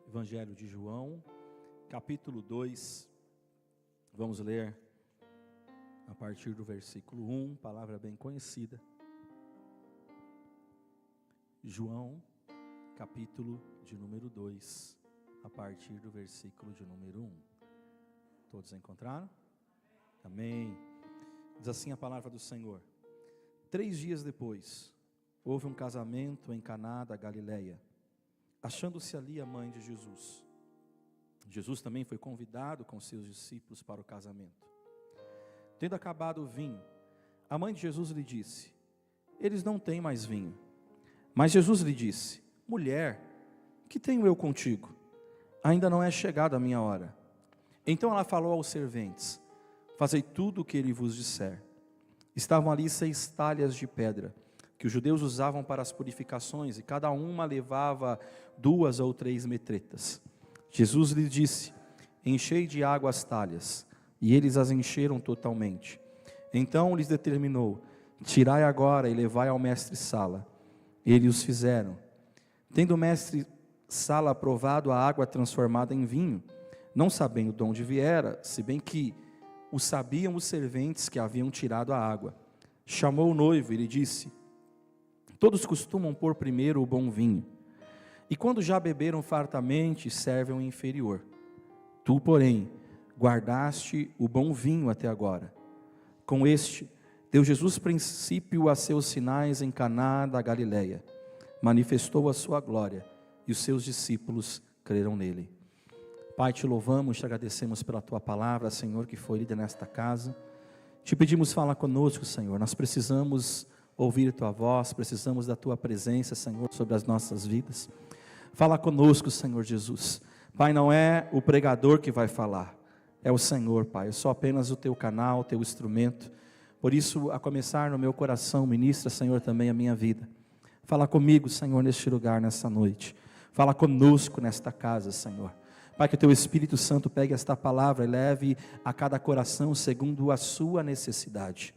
Evangelho de João, capítulo 2, vamos ler a partir do versículo 1, palavra bem conhecida. João, capítulo de número 2, a partir do versículo de número 1. Todos encontraram? Amém. Diz assim a palavra do Senhor. 3 dias depois, houve um casamento em Caná da Galileia, achando-se ali a mãe de Jesus. Jesus também foi convidado com seus discípulos para o casamento. Tendo acabado o vinho, a mãe de Jesus lhe disse: eles não têm mais vinho. Mas Jesus lhe disse: mulher, que tenho eu contigo? Ainda não é chegada a minha hora. Então ela falou aos serventes: fazei tudo o que ele vos disser. Estavam ali 6 talhas de pedra, que os judeus usavam para as purificações, e cada uma levava 2 ou 3 metretas. Jesus lhe disse: enchei de água as talhas, e eles as encheram totalmente. Então lhes determinou: tirai agora e levai ao mestre-sala. Eles os fizeram. Tendo o mestre-sala provado a água transformada em vinho, não sabendo de onde viera, se bem que o sabiam os serventes que haviam tirado a água, chamou o noivo e lhe disse: todos costumam pôr primeiro o bom vinho, e quando já beberam fartamente, servem o inferior. Tu, porém, guardaste o bom vinho até agora. Com este, deu Jesus princípio a seus sinais em Caná da Galileia. Manifestou a sua glória, e os seus discípulos creram nele. Pai, te louvamos, te agradecemos pela tua palavra, Senhor, que foi lida nesta casa. Te pedimos, fala conosco, Senhor. Nós precisamos ouvir tua voz, precisamos da tua presença, Senhor, sobre as nossas vidas. Fala conosco, Senhor Jesus. Pai, não é o pregador que vai falar, é o Senhor, Pai. Eu sou apenas o teu canal, o teu instrumento. Por isso, a começar no meu coração, ministra, Senhor, também a minha vida. Fala comigo, Senhor, neste lugar, nesta noite. Fala conosco nesta casa, Senhor. Pai, que o teu Espírito Santo pegue esta palavra e leve a cada coração segundo a sua necessidade.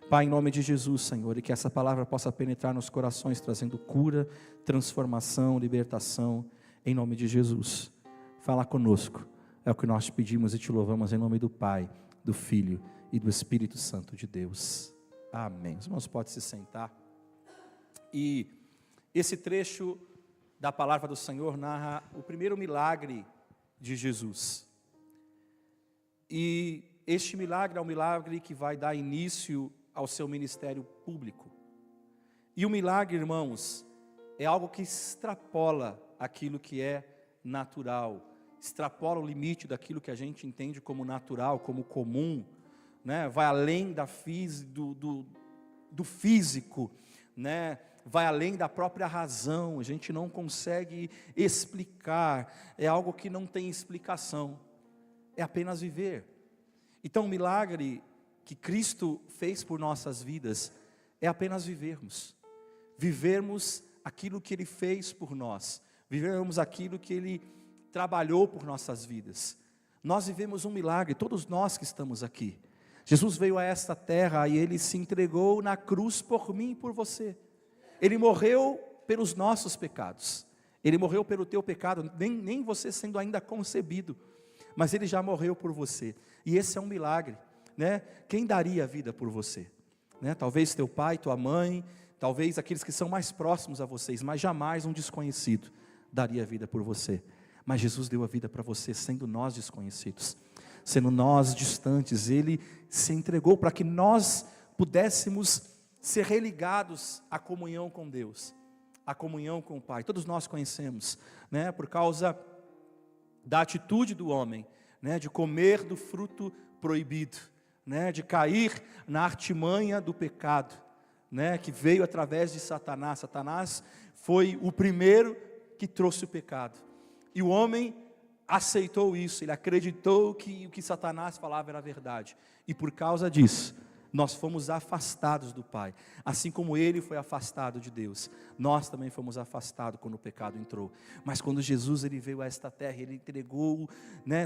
Pai, em nome de Jesus, Senhor, e que essa palavra possa penetrar nos corações, trazendo cura, transformação, libertação, em nome de Jesus. Fala conosco, é o que nós te pedimos e te louvamos em nome do Pai, do Filho e do Espírito Santo de Deus. Amém. Os irmãos podem se sentar. E esse trecho da palavra do Senhor narra o primeiro milagre de Jesus. E este milagre é um milagre que vai dar início ao seu ministério público. E o milagre, irmãos, é algo que extrapola aquilo que é natural, extrapola o limite daquilo que a gente entende como natural, como comum, né? Vai além do físico, né? Vai além da própria razão, a gente não consegue explicar, é algo que não tem explicação, é apenas viver. Então o milagre que Cristo fez por nossas vidas é apenas vivermos aquilo que Ele fez por nós, vivermos aquilo que Ele trabalhou por nossas vidas. Nós vivemos um milagre, todos nós que estamos aqui. Jesus veio a esta terra e Ele se entregou na cruz por mim e por você. Ele morreu pelos nossos pecados, Ele morreu pelo teu pecado, nem você sendo ainda concebido, mas Ele já morreu por você, e esse é um milagre, né? Quem daria a vida por você, né? Talvez teu pai, tua mãe, talvez aqueles que são mais próximos a vocês, mas jamais um desconhecido daria a vida por você, mas Jesus deu a vida para você, sendo nós desconhecidos, sendo nós distantes, Ele se entregou para que nós pudéssemos ser religados à comunhão com Deus, à comunhão com o Pai. Todos nós conhecemos, né, por causa da atitude do homem, né, de comer do fruto proibido, né, de cair na artimanha do pecado, né, que veio através de Satanás. Satanás foi o primeiro que trouxe o pecado, e o homem aceitou isso, ele acreditou que o que Satanás falava era verdade, e por causa disso, nós fomos afastados do Pai, assim como Ele foi afastado de Deus, nós também fomos afastados quando o pecado entrou. Mas quando Jesus ele veio a esta terra, Ele entregou,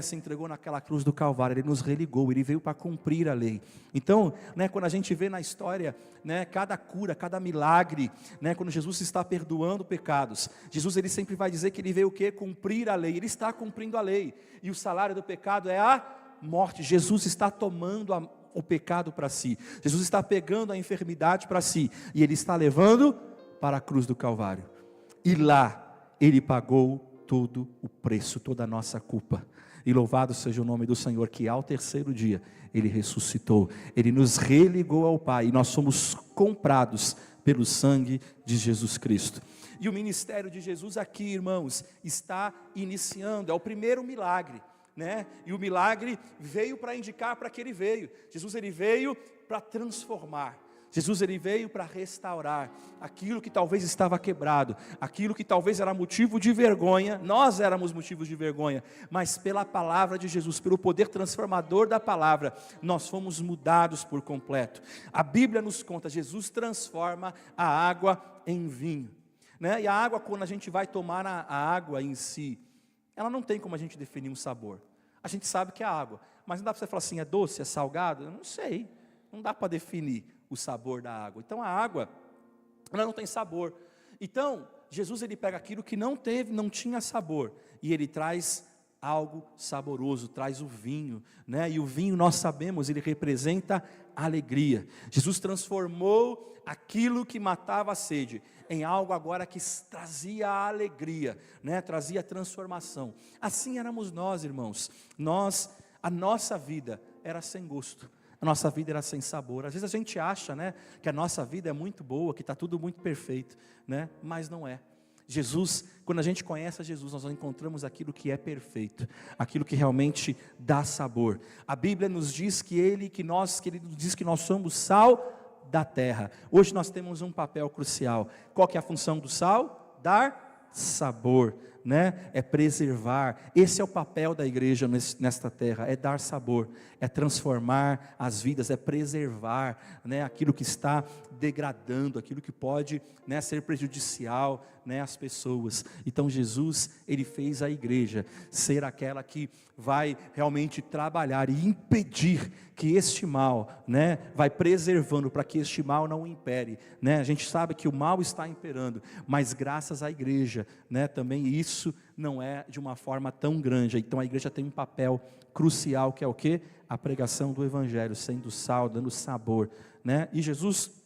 se entregou naquela cruz do Calvário, Ele nos religou, Ele veio para cumprir a lei. Então, quando a gente vê na história, cada cura, cada milagre, quando Jesus está perdoando pecados, Jesus ele sempre vai dizer que Ele veio o quê? Cumprir a lei. Ele está cumprindo a lei, e o salário do pecado é a morte. Jesus está tomando o pecado para si, Jesus está pegando a enfermidade para si, e Ele está levando para a cruz do Calvário, e lá Ele pagou todo o preço, toda a nossa culpa. E louvado seja o nome do Senhor, que ao terceiro dia Ele ressuscitou, Ele nos religou ao Pai, e nós somos comprados pelo sangue de Jesus Cristo. E o ministério de Jesus aqui, irmãos, está iniciando, é o primeiro milagre, e o milagre veio para indicar para que Ele veio. Jesus ele veio para transformar, Jesus ele veio para restaurar aquilo que talvez estava quebrado, aquilo que talvez era motivo de vergonha. Nós éramos motivos de vergonha, mas pela palavra de Jesus, pelo poder transformador da palavra, nós fomos mudados por completo. A Bíblia nos conta, Jesus transforma a água em vinho, e a água, quando a gente vai tomar a água em si, ela não tem como a gente definir um sabor. A gente sabe que é água, mas não dá para você falar assim, é doce, é salgado? Eu não sei, não dá para definir o sabor da água. Então a água, ela não tem sabor. Então Jesus ele pega aquilo que não tinha sabor, e Ele traz algo saboroso, traz o vinho, e o vinho, nós sabemos, ele representa alegria. Jesus transformou aquilo que matava a sede em algo agora que trazia alegria, trazia transformação. Assim éramos nós, irmãos. A nossa vida era sem gosto, a nossa vida era sem sabor. Às vezes a gente acha, que a nossa vida é muito boa, que está tudo muito perfeito, mas não é. Jesus, quando a gente conhece a Jesus, nós encontramos aquilo que é perfeito, aquilo que realmente dá sabor. A Bíblia nos diz que Ele nos diz que nós somos sal da terra. Hoje nós temos um papel crucial. Qual que é a função do sal? Dar sabor, é preservar. Esse é o papel da igreja nesta terra, é dar sabor, é transformar as vidas, é preservar, aquilo que está degradando, aquilo que pode, ser prejudicial, às pessoas. Então Jesus, Ele fez a igreja ser aquela que vai realmente trabalhar e impedir que este mal, vai preservando para que este mal não impere, a gente sabe que o mal está imperando, mas graças à igreja, também isso não é de uma forma tão grande. Então a igreja tem um papel crucial, que é o quê? A pregação do evangelho, sendo sal, dando sabor, e Jesus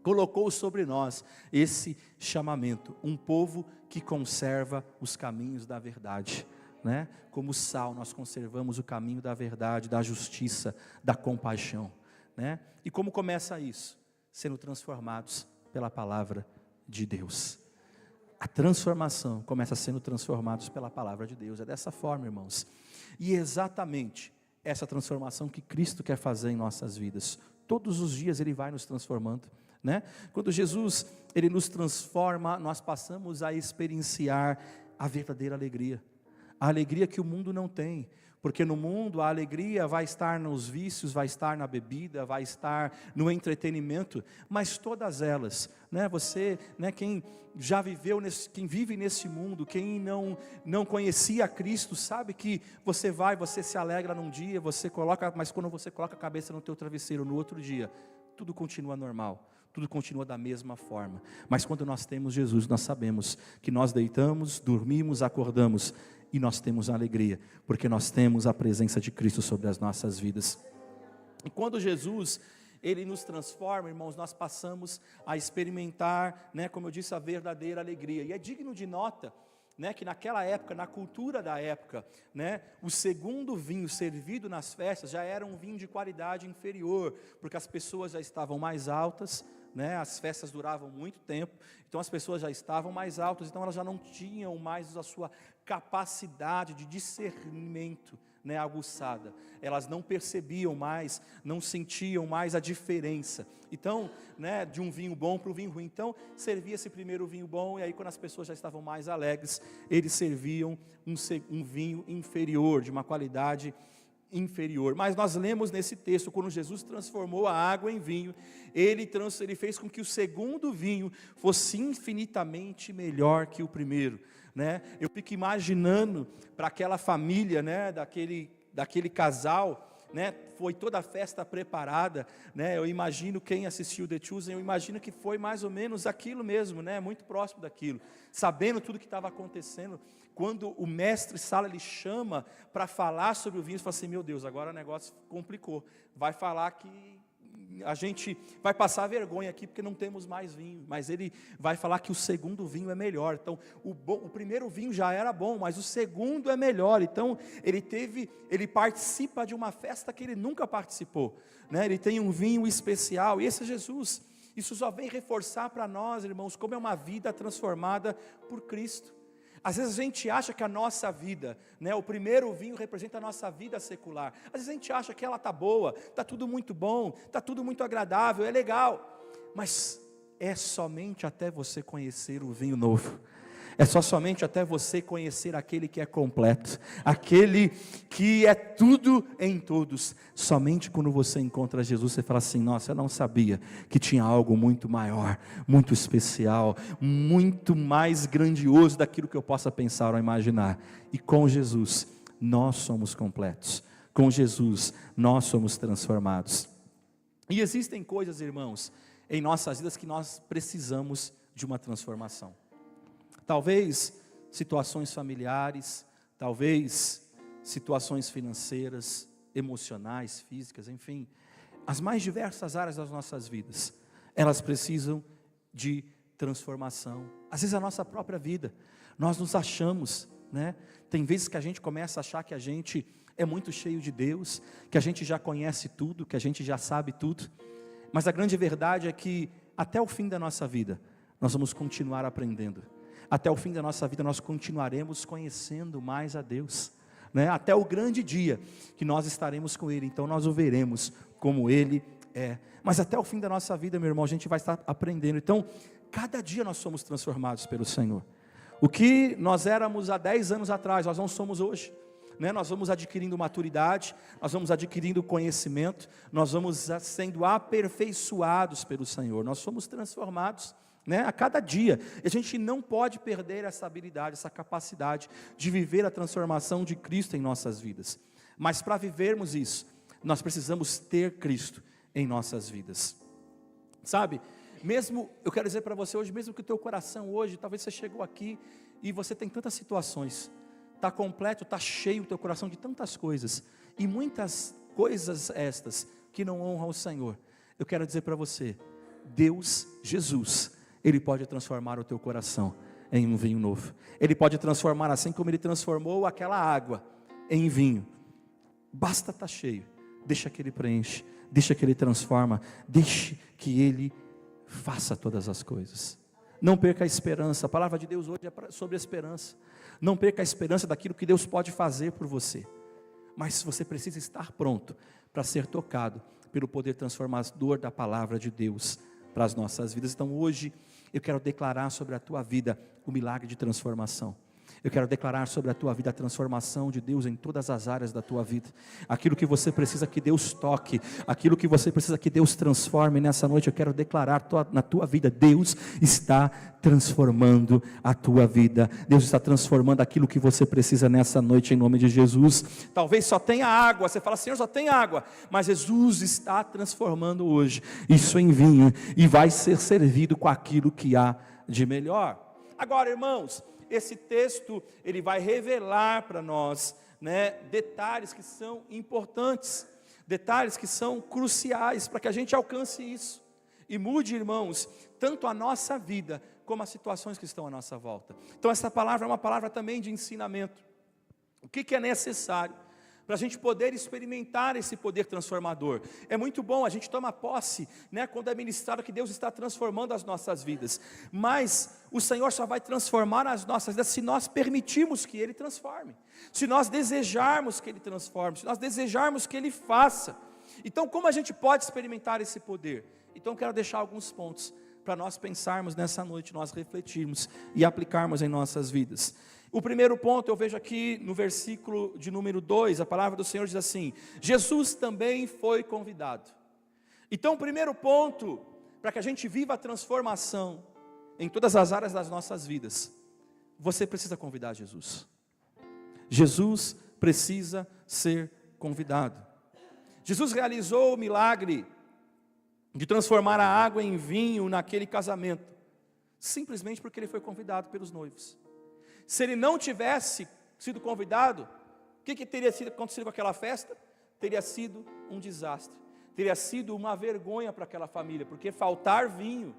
colocou sobre nós esse chamamento, um povo que conserva os caminhos da verdade, como sal nós conservamos o caminho da verdade, da justiça, da compaixão, e como começa isso? Sendo transformados pela palavra de Deus. A transformação começa sendo transformados pela palavra de Deus, é dessa forma, irmãos, e exatamente essa transformação que Cristo quer fazer em nossas vidas. Todos os dias Ele vai nos transformando, Quando Jesus Ele nos transforma, nós passamos a experienciar a verdadeira alegria, a alegria que o mundo não tem, porque no mundo a alegria vai estar nos vícios, vai estar na bebida, vai estar no entretenimento, mas todas elas, você, quem já viveu, quem vive nesse mundo, quem não conhecia Cristo, sabe que você se alegra num dia, mas quando você coloca a cabeça no teu travesseiro, no outro dia, tudo continua normal, tudo continua da mesma forma. Mas quando nós temos Jesus, nós sabemos que nós deitamos, dormimos, acordamos, e nós temos alegria, porque nós temos a presença de Cristo sobre as nossas vidas. E quando Jesus Ele nos transforma, irmãos, nós passamos a experimentar, como eu disse, a verdadeira alegria. E é digno de nota, que naquela época, na cultura da época, o segundo vinho servido nas festas já era um vinho de qualidade inferior, porque as pessoas já estavam mais altas, as festas duravam muito tempo, então as pessoas já estavam mais altas, então elas já não tinham mais a sua capacidade de discernimento, aguçada, elas não percebiam mais, não sentiam mais a diferença, então, de um vinho bom para o vinho ruim. Então, servia-se primeiro o vinho bom, e aí quando as pessoas já estavam mais alegres, eles serviam um vinho inferior, de uma qualidade inferior. Mas nós lemos nesse texto, quando Jesus transformou a água em vinho, ele fez com que o segundo vinho fosse infinitamente melhor que o primeiro, né? Eu fico imaginando para aquela família, né, daquele casal, né, foi toda a festa preparada, né? Eu imagino, quem assistiu The Chosen, eu imagino que foi mais ou menos aquilo mesmo, né? Muito próximo daquilo, sabendo tudo que estava acontecendo. Quando o mestre Sala lhe chama para falar sobre o vinho, você fala assim: meu Deus, agora o negócio complicou, vai falar que a gente vai passar vergonha aqui porque não temos mais vinho, mas ele vai falar que o segundo vinho é melhor. Então o primeiro vinho já era bom, mas o segundo é melhor. Então ele participa de uma festa que ele nunca participou, né? Ele tem um vinho especial, e esse é Jesus. Isso só vem reforçar para nós, irmãos, como é uma vida transformada por Cristo. Às vezes a gente acha que a nossa vida, né, o primeiro vinho representa a nossa vida secular. Às vezes a gente acha que ela está boa, está tudo muito bom, está tudo muito agradável, é legal. Mas é somente até você conhecer o vinho novo. É somente até você conhecer aquele que é completo, aquele que é tudo em todos. Somente quando você encontra Jesus, você fala assim: nossa, eu não sabia que tinha algo muito maior, muito especial, muito mais grandioso daquilo que eu possa pensar ou imaginar. E com Jesus, nós somos completos. Com Jesus, nós somos transformados. E existem coisas, irmãos, em nossas vidas que nós precisamos de uma transformação. Talvez situações familiares, talvez situações financeiras, emocionais, físicas, enfim, as mais diversas áreas das nossas vidas, elas precisam de transformação. Às vezes a nossa própria vida, nós nos achamos, né? Tem vezes que a gente começa a achar que a gente é muito cheio de Deus, que a gente já conhece tudo, que a gente já sabe tudo, mas a grande verdade é que até o fim da nossa vida, nós vamos continuar aprendendo. Até o fim da nossa vida nós continuaremos conhecendo mais a Deus, né? Até o grande dia que nós estaremos com Ele, então nós o veremos como Ele é. Mas até o fim da nossa vida, meu irmão, a gente vai estar aprendendo. Então, cada dia nós somos transformados pelo Senhor. O que nós éramos há 10 anos atrás, nós não somos hoje, né? Nós vamos adquirindo maturidade, nós vamos adquirindo conhecimento, nós vamos sendo aperfeiçoados pelo Senhor, nós somos transformados, né, a cada dia. E a gente não pode perder essa habilidade, essa capacidade de viver a transformação de Cristo em nossas vidas. Mas para vivermos isso, nós precisamos ter Cristo em nossas vidas. Sabe, mesmo, eu quero dizer para você hoje, mesmo que o teu coração hoje, talvez você chegou aqui e você tem tantas situações, está completo, está cheio o teu coração de tantas coisas, e muitas coisas estas que não honram o Senhor. Eu quero dizer para você, Deus, Jesus, Ele pode transformar o teu coração em um vinho novo. Ele pode transformar, assim como Ele transformou aquela água em vinho. Basta estar cheio, deixa que Ele preenche, deixa que Ele transforma, deixe que Ele faça todas as coisas. Não perca a esperança. A palavra de Deus hoje é sobre a esperança. Não perca a esperança daquilo que Deus pode fazer por você. Mas você precisa estar pronto para ser tocado pelo poder transformador da palavra de Deus para as nossas vidas. Então hoje eu quero declarar sobre a tua vida o milagre de transformação. Eu quero declarar sobre a tua vida a transformação de Deus em todas as áreas da tua vida. Aquilo que você precisa que Deus toque, aquilo que você precisa que Deus transforme nessa noite, eu quero declarar na tua vida, Deus está transformando a tua vida. Deus está transformando aquilo que você precisa nessa noite, em nome de Jesus. Talvez só tenha água, você fala, Senhor, só tem água, mas Jesus está transformando hoje isso em vinho, e vai ser servido com aquilo que há de melhor. Agora, irmãos, esse texto, ele vai revelar para nós, né, detalhes que são importantes, detalhes que são cruciais para que a gente alcance isso e mude, irmãos, tanto a nossa vida como as situações que estão à nossa volta. Então essa palavra é uma palavra também de ensinamento. O que é necessário para a gente poder experimentar esse poder transformador? É muito bom, a gente toma posse, né, quando é ministrado que Deus está transformando as nossas vidas, mas o Senhor só vai transformar as nossas vidas se nós permitirmos que Ele transforme, se nós desejarmos que Ele transforme, se nós desejarmos que Ele faça. Então como a gente pode experimentar esse poder? Então eu quero deixar alguns pontos para nós pensarmos nessa noite, nós refletirmos e aplicarmos em nossas vidas. O primeiro ponto eu vejo aqui no versículo de número 2, a palavra do Senhor diz assim: Jesus também foi convidado. Então o primeiro ponto, para que a gente viva a transformação em todas as áreas das nossas vidas, você precisa convidar Jesus. Jesus precisa ser convidado. Jesus realizou o milagre de transformar a água em vinho naquele casamento, simplesmente porque ele foi convidado pelos noivos. Se ele não tivesse sido convidado, o que teria acontecido com aquela festa? Teria sido um desastre, teria sido uma vergonha para aquela família, porque faltar vinho,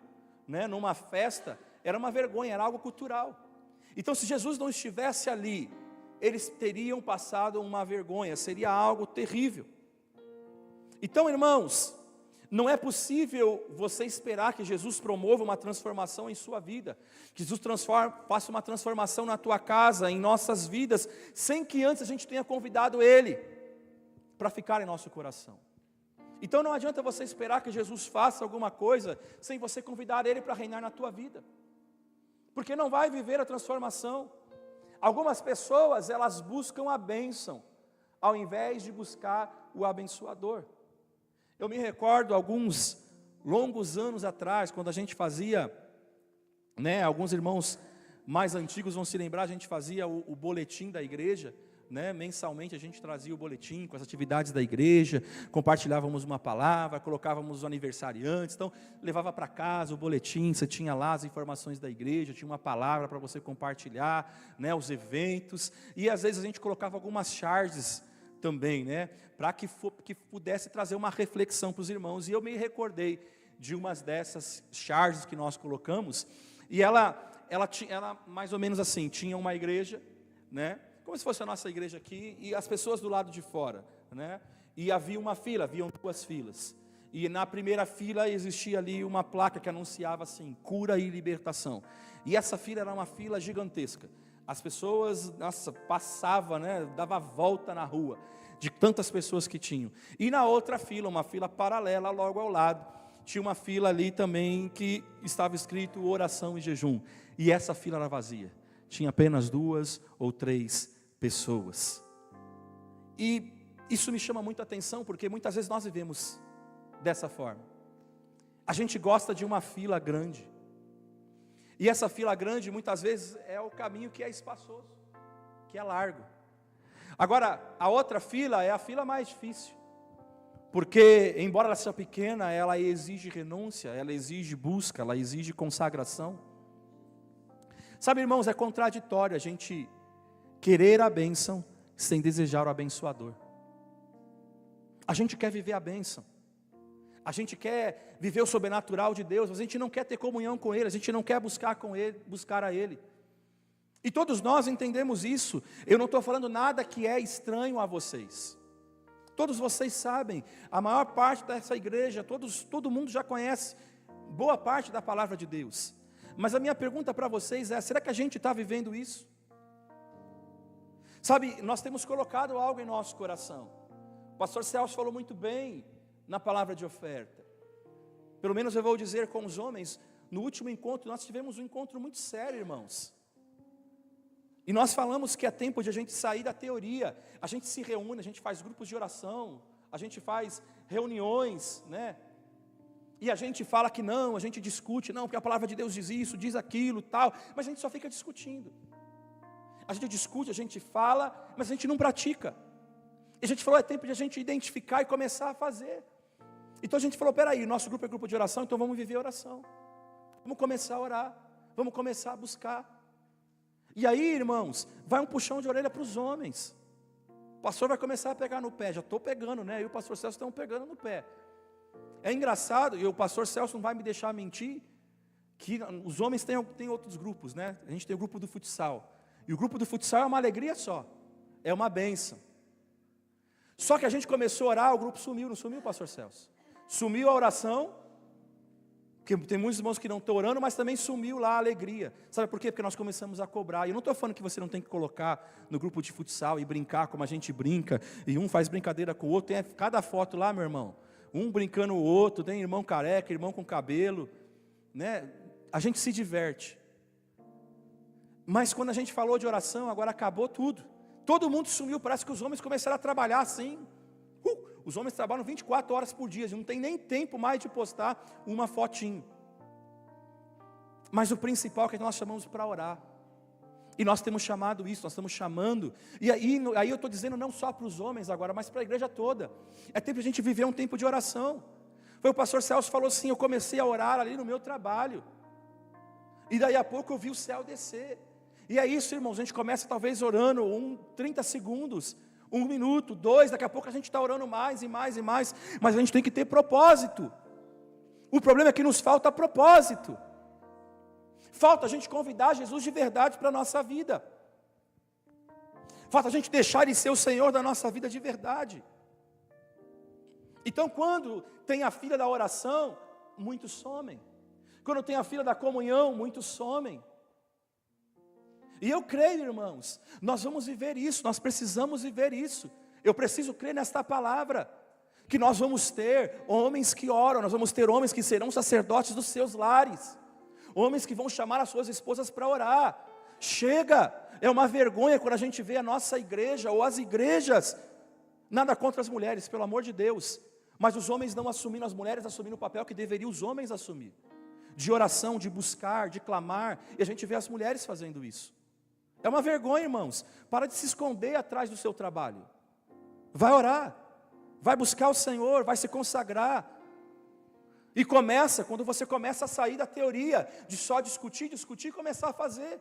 numa festa, era uma vergonha, era algo cultural. Então, se Jesus não estivesse ali, eles teriam passado uma vergonha, seria algo terrível. Então, irmãos, não é possível você esperar que Jesus promova uma transformação em sua vida, que Jesus faça uma transformação na tua casa, em nossas vidas, sem que antes a gente tenha convidado Ele para ficar em nosso coração. Então não adianta você esperar que Jesus faça alguma coisa sem você convidar Ele para reinar na tua vida, porque não vai viver a transformação. Algumas pessoas, elas buscam a bênção, ao invés de buscar o abençoador. Eu me recordo alguns longos anos atrás, quando a gente fazia, alguns irmãos mais antigos vão se lembrar, a gente fazia o boletim da igreja, mensalmente a gente trazia o boletim com as atividades da igreja, compartilhávamos uma palavra, colocávamos os aniversariantes, então levava para casa o boletim, você tinha lá as informações da igreja, tinha uma palavra para você compartilhar, os eventos, e às vezes a gente colocava algumas charges também, para que pudesse trazer uma reflexão para os irmãos. E eu me recordei de umas dessas charges que nós colocamos, e ela mais ou menos assim, tinha uma igreja, como se fosse a nossa igreja aqui, e as pessoas do lado de fora, e havia uma fila, haviam duas filas, e na primeira fila existia ali uma placa que anunciava assim, cura e libertação, e essa fila era uma fila gigantesca. As pessoas, passavam, dava a volta na rua, de tantas pessoas que tinham. E na outra fila, uma fila paralela, logo ao lado, tinha uma fila ali também, que estava escrito oração e jejum. E essa fila era vazia, tinha apenas 2 ou 3 pessoas. E isso me chama muita atenção, porque muitas vezes nós vivemos dessa forma. A gente gosta de uma fila grande, e essa fila grande, muitas vezes, é o caminho que é espaçoso, que é largo. Agora, a outra fila é a fila mais difícil, porque, embora ela seja pequena, ela exige renúncia, ela exige busca, ela exige consagração. Sabe, irmãos, é contraditório a gente querer a bênção sem desejar o abençoador. A gente quer viver a bênção, a gente quer viver o sobrenatural de Deus, mas a gente não quer ter comunhão com Ele, a gente não quer buscar a Ele. E todos nós entendemos isso. Eu não estou falando nada que é estranho a vocês. Todos vocês sabem, a maior parte dessa igreja, todo mundo já conhece boa parte da palavra de Deus. Mas a minha pergunta para vocês é, será que a gente está vivendo isso? Sabe, nós temos colocado algo em nosso coração. O pastor Celso falou muito bem na palavra de oferta. Pelo menos eu vou dizer com os homens, no último encontro, nós tivemos um encontro muito sério, irmãos. E nós falamos que é tempo de a gente sair da teoria. A gente se reúne, a gente faz grupos de oração, a gente faz reuniões, e a gente fala que não, a gente discute, não, porque a palavra de Deus diz isso, diz aquilo, tal, mas a gente só fica discutindo. A gente discute, a gente fala, mas a gente não pratica. E a gente falou, é tempo de a gente identificar e começar a fazer. Então a gente falou, peraí, nosso grupo é grupo de oração, então vamos viver a oração. Vamos começar a orar, vamos começar a buscar. E aí, irmãos, vai um puxão de orelha para os homens. O pastor vai começar a pegar no pé, já estou pegando, e o pastor Celso estão pegando no pé. É engraçado, e o pastor Celso não vai me deixar mentir, que os homens têm outros grupos, A gente tem o grupo do futsal. E o grupo do futsal é uma alegria só, é uma bênção. Só que a gente começou a orar, o grupo sumiu, não sumiu, pastor Celso? Sumiu a oração, porque tem muitos irmãos que não estão orando, mas também sumiu lá a alegria. Sabe por quê? Porque nós começamos a cobrar. E eu não estou falando que você não tem que colocar no grupo de futsal e brincar como a gente brinca, e um faz brincadeira com o outro, tem cada foto lá, meu irmão, um brincando o outro, tem irmão careca, irmão com cabelo, né, a gente se diverte. Mas quando a gente falou de oração, agora acabou tudo. Todo mundo sumiu, parece que os homens começaram a trabalhar assim. Os homens trabalham 24 horas por dia, não tem nem tempo mais de postar uma fotinho. Mas o principal é que nós chamamos para orar. E nós temos chamado isso, nós estamos chamando. E aí eu estou dizendo não só para os homens agora, mas para a igreja toda. É tempo de a gente viver um tempo de oração. Foi o pastor Celso falou assim, eu comecei a orar ali no meu trabalho. E daí a pouco eu vi o céu descer. E é isso, irmãos, a gente começa talvez orando 30 segundos, 1 minuto, 2, daqui a pouco a gente está orando mais e mais e mais. Mas a gente tem que ter propósito. O problema é que nos falta propósito. Falta a gente convidar Jesus de verdade para a nossa vida. Falta a gente deixar Ele ser o Senhor da nossa vida de verdade. Então quando tem a fila da oração, muitos somem. Quando tem a fila da comunhão, muitos somem. E eu creio, irmãos, nós vamos viver isso, nós precisamos viver isso. Eu preciso crer nesta palavra, que nós vamos ter homens que oram, nós vamos ter homens que serão sacerdotes dos seus lares, homens que vão chamar as suas esposas para orar. Chega, é uma vergonha quando a gente vê a nossa igreja, ou as igrejas, nada contra as mulheres, pelo amor de Deus, mas os homens não assumindo, as mulheres assumindo o papel que deveriam os homens assumir, de oração, de buscar, de clamar, e a gente vê as mulheres fazendo isso. É uma vergonha, irmãos. Para de se esconder atrás do seu trabalho. Vai orar, vai buscar o Senhor, vai se consagrar. E quando você começa a sair da teoria de só discutir e começar a fazer.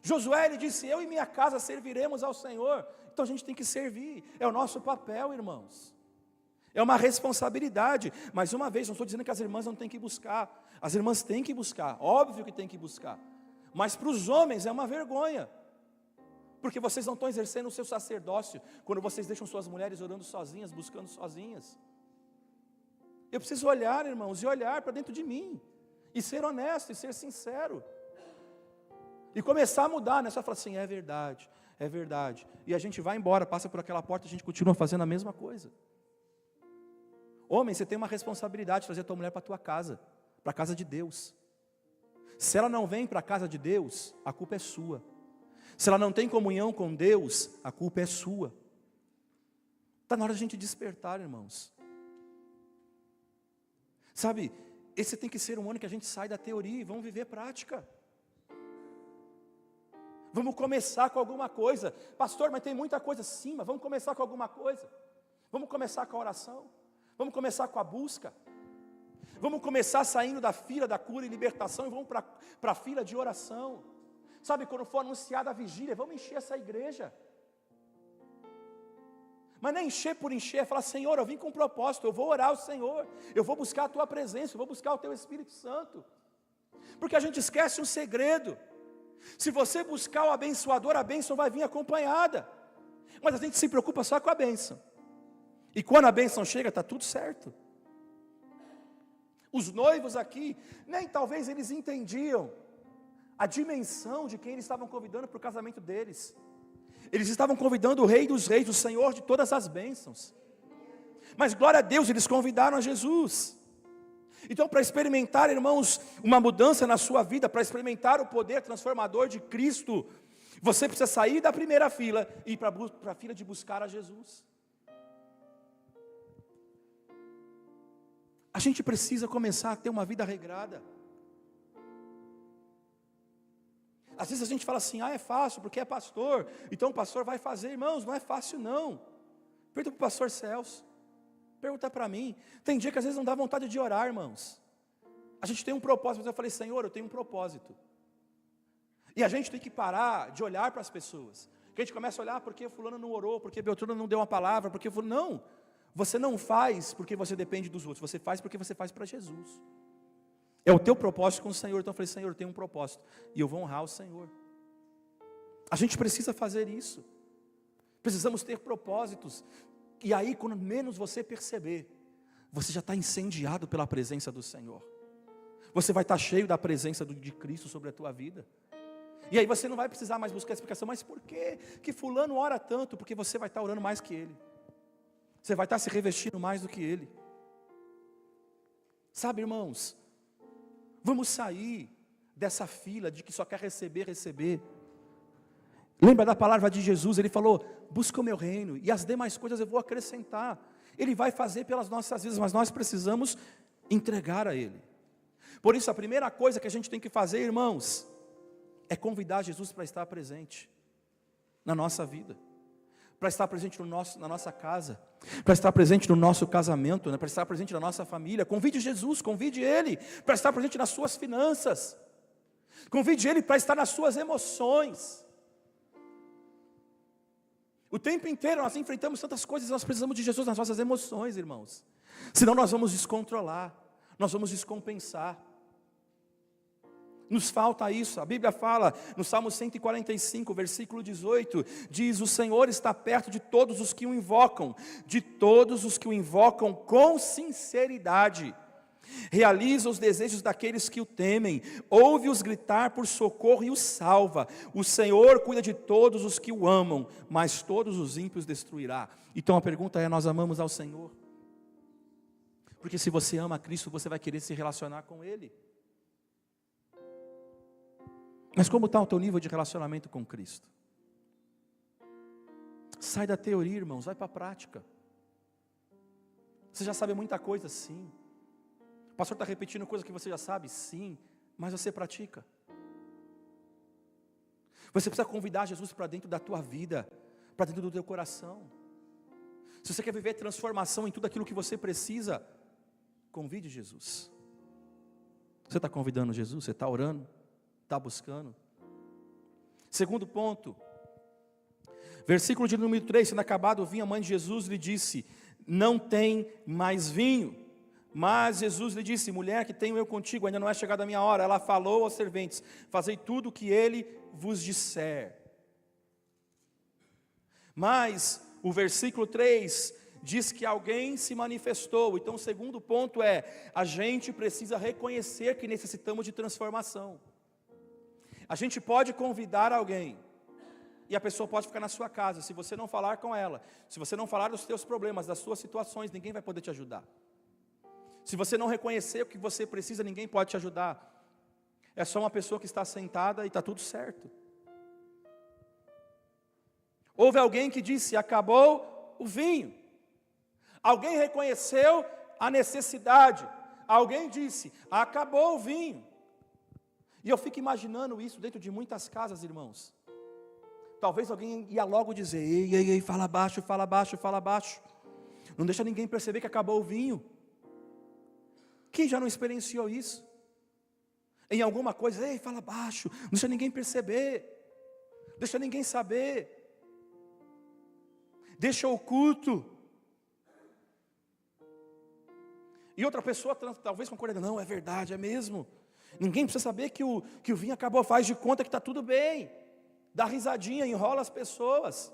Josué, ele disse, eu e minha casa serviremos ao Senhor. Então a gente tem que servir, é o nosso papel, irmãos. É uma responsabilidade, mas uma vez, não estou dizendo que as irmãs não têm que buscar. As irmãs têm que buscar, óbvio que têm que buscar. Mas para os homens é uma vergonha, porque vocês não estão exercendo o seu sacerdócio, quando vocês deixam suas mulheres orando sozinhas, buscando sozinhas. Eu preciso olhar, irmãos, e olhar para dentro de mim, e ser honesto, e ser sincero, e começar a mudar, né? Só falar assim, é verdade, e a gente vai embora, passa por aquela porta, a gente continua fazendo a mesma coisa. Homem, você tem uma responsabilidade de trazer a tua mulher para a tua casa, para a casa de Deus. Se ela não vem para a casa de Deus, a culpa é sua. Se ela não tem comunhão com Deus, a culpa é sua. Está na hora de a gente despertar, irmãos. Sabe, esse tem que ser um ano que a gente sai da teoria e vamos viver prática. Vamos começar com alguma coisa. Pastor, mas tem muita coisa. Sim, mas vamos começar com alguma coisa. Vamos começar com a oração. Vamos começar com a busca. Vamos começar saindo da fila da cura e libertação e vamos para a fila de oração. Sabe, quando for anunciada a vigília, vamos encher essa igreja. Mas não é encher por encher, é falar, Senhor, eu vim com um propósito, eu vou orar ao Senhor, eu vou buscar a Tua presença, eu vou buscar o Teu Espírito Santo. Porque a gente esquece um segredo. Se você buscar o abençoador, a bênção vai vir acompanhada. Mas a gente se preocupa só com a bênção. E quando a bênção chega, está tudo certo. Os noivos aqui, nem talvez eles entendiam a dimensão de quem eles estavam convidando para o casamento deles. Eles estavam convidando o Rei dos Reis, o Senhor de todas as bênçãos. Mas glória a Deus, eles convidaram a Jesus. Então, para experimentar, irmãos, uma mudança na sua vida, para experimentar o poder transformador de Cristo, você precisa sair da primeira fila e ir para a fila de buscar a Jesus. A gente precisa começar a ter uma vida regrada. Às vezes a gente fala assim, é fácil, porque é pastor, então o pastor vai fazer. Irmãos, não é fácil não. Pergunta para o pastor Celso, pergunta para mim. Tem dia que às vezes não dá vontade de orar, irmãos. A gente tem um propósito, mas eu falei, Senhor, eu tenho um propósito. E a gente tem que parar de olhar para as pessoas. Que a gente começa a olhar, porque fulano não orou, porque Beltrano não deu uma palavra, porque fulano... Não, você não faz porque você depende dos outros, você faz porque você faz para Jesus. É o teu propósito com o Senhor. Então eu falei, Senhor, eu tenho um propósito, e eu vou honrar o Senhor. A gente precisa fazer isso. Precisamos ter propósitos. E aí, quando menos você perceber, você já está incendiado pela presença do Senhor. Você vai estar cheio da presença de Cristo sobre a tua vida. E aí você não vai precisar mais buscar explicação. Mas por que fulano ora tanto? Porque você vai estar orando mais que ele. Você vai estar se revestindo mais do que ele. Sabe, irmãos, vamos sair dessa fila de que só quer receber, receber. Lembra da palavra de Jesus? Ele falou: busca o meu reino, e as demais coisas eu vou acrescentar. Ele vai fazer pelas nossas vidas, mas nós precisamos entregar a Ele. Por isso, a primeira coisa que a gente tem que fazer, irmãos, é convidar Jesus para estar presente na nossa vida, para estar presente na nossa casa, para estar presente no nosso casamento, né? Para estar presente na nossa família. Convide Jesus, convide Ele para estar presente nas suas finanças, convide Ele para estar nas suas emoções. O tempo inteiro nós enfrentamos tantas coisas, nós precisamos de Jesus nas nossas emoções, irmãos. Senão nós vamos descontrolar, nós vamos descompensar. Nos falta isso. A Bíblia fala no Salmo 145, versículo 18, diz: o Senhor está perto de todos os que o invocam, de todos os que o invocam com sinceridade. Realiza os desejos daqueles que o temem, ouve-os gritar por socorro e os salva. O Senhor cuida de todos os que o amam, mas todos os ímpios destruirá. Então a pergunta é: nós amamos ao Senhor? Porque se você ama a Cristo, você vai querer se relacionar com Ele. Mas como está o teu nível de relacionamento com Cristo? Sai da teoria, irmãos, vai para a prática. Você já sabe muita coisa, sim. O pastor está repetindo coisa que você já sabe, sim, mas você pratica. Você precisa convidar Jesus para dentro da tua vida, para dentro do teu coração. Se você quer viver transformação em tudo aquilo que você precisa, convide Jesus. Você está convidando Jesus? Você está orando? Está buscando? Segundo ponto, versículo de número 3, sendo acabado o vinho, a mãe de Jesus lhe disse: não tem mais vinho. Mas Jesus lhe disse: mulher, que tenho eu contigo, ainda não é chegada a minha hora. Ela falou aos serventes: fazei tudo o que ele vos disser. Mas o versículo 3 diz que alguém se manifestou. Então o segundo ponto é: a gente precisa reconhecer que necessitamos de transformação. A gente pode convidar alguém, e a pessoa pode ficar na sua casa. Se você não falar com ela, se você não falar dos teus problemas, das suas situações, ninguém vai poder te ajudar. Se você não reconhecer o que você precisa, ninguém pode te ajudar. É só uma pessoa que está sentada e está tudo certo. Houve alguém que disse: acabou o vinho. Alguém reconheceu a necessidade. Alguém disse: acabou o vinho. E eu fico imaginando isso dentro de muitas casas, irmãos. Talvez alguém ia logo dizer: ei, fala baixo, fala baixo, fala baixo. Não deixa ninguém perceber que acabou o vinho. Quem já não experienciou isso? Em alguma coisa: ei, fala baixo, não deixa ninguém perceber, deixa ninguém saber, deixa oculto. E outra pessoa talvez concorde: não, é verdade, é mesmo. Ninguém precisa saber que o vinho acabou, faz de conta que está tudo bem, dá risadinha, enrola as pessoas.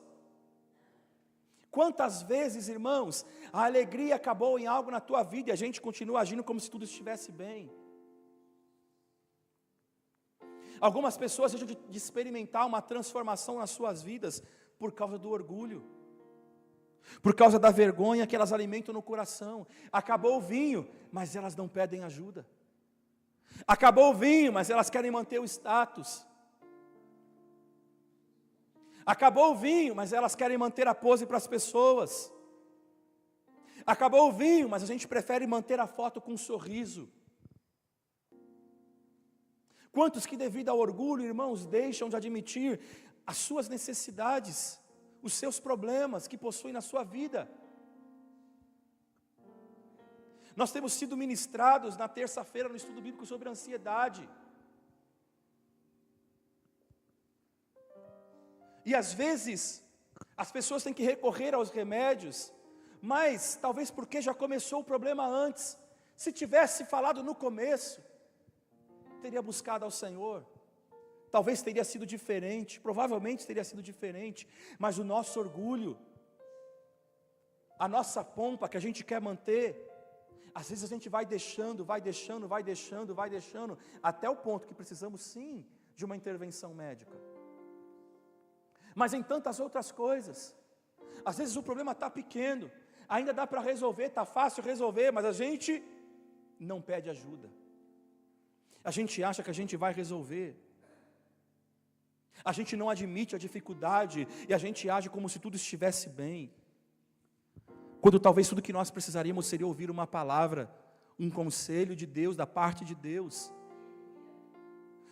Quantas vezes, irmãos, a alegria acabou em algo na tua vida e a gente continua agindo como se tudo estivesse bem. Algumas pessoas deixam de experimentar uma transformação nas suas vidas por causa do orgulho, por causa da vergonha que elas alimentam no coração. Acabou o vinho, mas elas não pedem ajuda. Acabou o vinho, mas elas querem manter o status. Acabou o vinho, mas elas querem manter a pose para as pessoas. Acabou o vinho, mas a gente prefere manter a foto com um sorriso. Quantos que devido ao orgulho, irmãos, deixam de admitir as suas necessidades, os seus problemas que possuem na sua vida? Nós temos sido ministrados na terça-feira no estudo bíblico sobre ansiedade. E às vezes, as pessoas têm que recorrer aos remédios, mas talvez porque já começou o problema antes. Se tivesse falado no começo, teria buscado ao Senhor, talvez teria sido diferente, provavelmente teria sido diferente, mas o nosso orgulho, a nossa pompa que a gente quer manter, às vezes a gente vai deixando, até o ponto que precisamos sim de uma intervenção médica. Mas em tantas outras coisas, às vezes o problema está pequeno, ainda dá para resolver, está fácil resolver, mas a gente não pede ajuda. A gente acha que a gente vai resolver. A gente não admite a dificuldade e a gente age como se tudo estivesse bem. Quando talvez tudo que nós precisaríamos seria ouvir uma palavra, um conselho de Deus, da parte de Deus.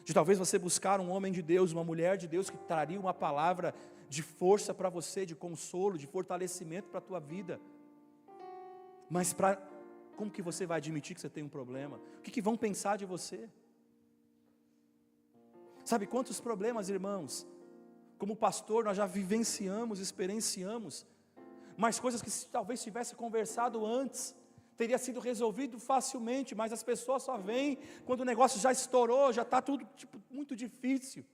De talvez você buscar um homem de Deus, uma mulher de Deus que traria uma palavra de força para você, de consolo, de fortalecimento para a tua vida. Mas como que você vai admitir que você tem um problema? O que vão pensar de você? Sabe quantos problemas, irmãos, como pastor nós já vivenciamos, experienciamos, mas coisas que talvez tivesse conversado antes, teria sido resolvido facilmente, mas as pessoas só vêm quando o negócio já estourou, já está tudo muito difícil.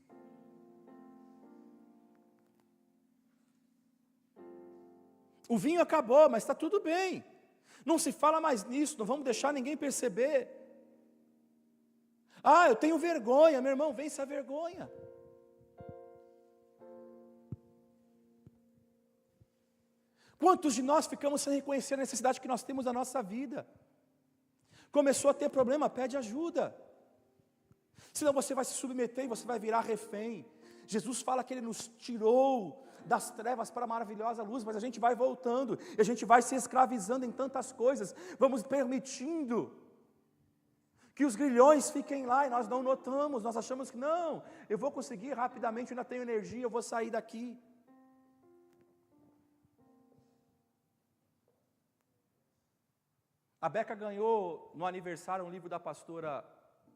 O vinho acabou, mas está tudo bem. Não se fala mais nisso, não vamos deixar ninguém perceber. Ah, eu tenho vergonha, meu irmão, vence a vergonha. Quantos de nós ficamos sem reconhecer a necessidade que nós temos na nossa vida? Começou a ter problema, pede ajuda. Senão você vai se submeter e você vai virar refém. Jesus fala que Ele nos tirou das trevas para a maravilhosa luz, mas a gente vai voltando, e a gente vai se escravizando em tantas coisas, vamos permitindo que os grilhões fiquem lá e nós não notamos, nós achamos que não, eu vou conseguir rapidamente, eu ainda tenho energia, eu vou sair daqui. A Beca ganhou no aniversário um livro da pastora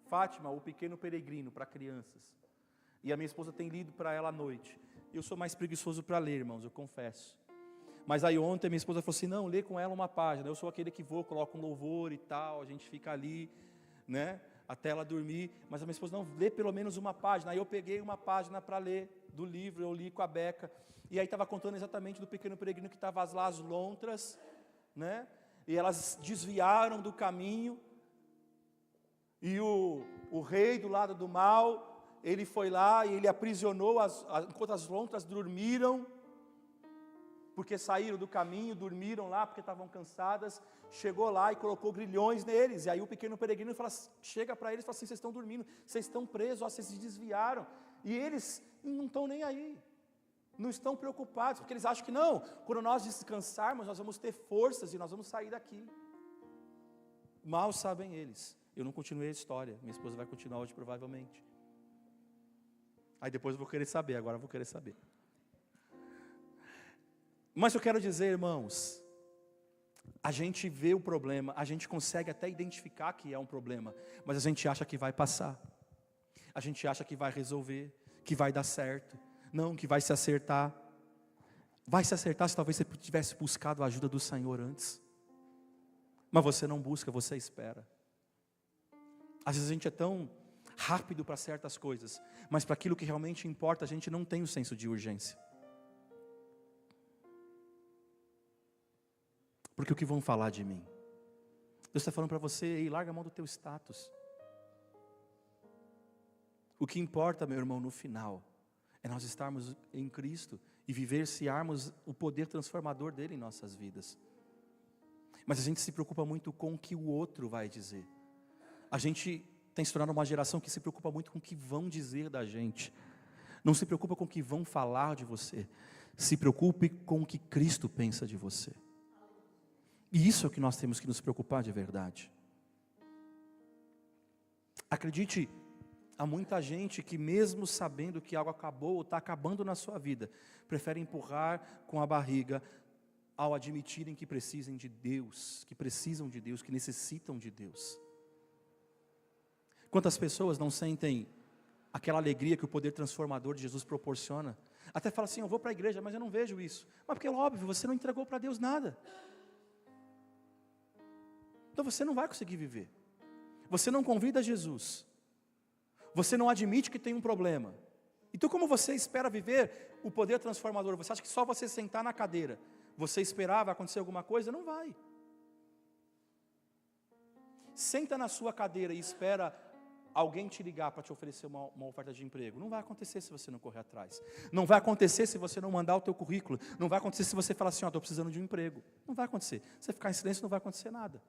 Fátima, O Pequeno Peregrino, para crianças. E a minha esposa tem lido para ela à noite. Eu sou mais preguiçoso para ler, irmãos, eu confesso. Mas aí ontem minha esposa falou assim, não, lê com ela uma página. Eu sou aquele que vou, coloco um louvor e tal, a gente fica ali, né, até ela dormir. Mas a minha esposa, não, lê pelo menos uma página. Aí eu peguei uma página para ler do livro, eu li com a Beca. E aí estava contando exatamente do pequeno peregrino que estava lá as lontras, né? E elas desviaram do caminho. E o rei do lado do mal, ele foi lá e ele aprisionou, enquanto as lontras dormiram, porque saíram do caminho, dormiram lá porque estavam cansadas, chegou lá e colocou grilhões neles, e aí o pequeno peregrino chega para eles e fala assim, vocês estão dormindo, vocês estão presos, vocês se desviaram, e eles não estão nem aí, não estão preocupados, porque eles acham que não, quando nós descansarmos, nós vamos ter forças e nós vamos sair daqui. Mal sabem eles, eu não continuei a história, minha esposa vai continuar hoje provavelmente. Aí depois eu vou querer saber, agora eu vou querer saber. Mas eu quero dizer, irmãos, a gente vê o problema, a gente consegue até identificar que é um problema, mas a gente acha que vai passar. A gente acha que vai resolver, que vai dar certo. Não, que vai se acertar. Vai se acertar se talvez você tivesse buscado a ajuda do Senhor antes. Mas você não busca, você espera. Às vezes a gente é tão rápido para certas coisas, mas para aquilo que realmente importa, a gente não tem o senso de urgência. Porque o que vão falar de mim? Deus está falando para você, ei, larga a mão do teu status. O que importa, meu irmão, no final, é nós estarmos em Cristo e vivenciarmos o poder transformador dele em nossas vidas. Mas a gente se preocupa muito com o que o outro vai dizer. A gente tem se tornado uma geração que se preocupa muito com o que vão dizer da gente. Não se preocupa com o que vão falar de você. Se preocupe com o que Cristo pensa de você. E isso é o que nós temos que nos preocupar de verdade. Acredite, há muita gente que mesmo sabendo que algo acabou ou está acabando na sua vida, prefere empurrar com a barriga ao admitirem que precisam de Deus, que necessitam de Deus. Quantas pessoas não sentem aquela alegria que o poder transformador de Jesus proporciona? Até fala assim, eu vou para a igreja, mas eu não vejo isso. Mas porque é óbvio, você não entregou para Deus nada. Então você não vai conseguir viver. Você não convida Jesus. Você não admite que tem um problema. Então como você espera viver o poder transformador? Você acha que só você sentar na cadeira, você esperar vai acontecer alguma coisa? Não vai. Senta na sua cadeira e espera alguém te ligar para te oferecer uma oferta de emprego. Não vai acontecer se você não correr atrás. Não vai acontecer se você não mandar o teu currículo. Não vai acontecer se você falar assim, estou precisando de um emprego. Não vai acontecer. Se você ficar em silêncio, não vai acontecer nada.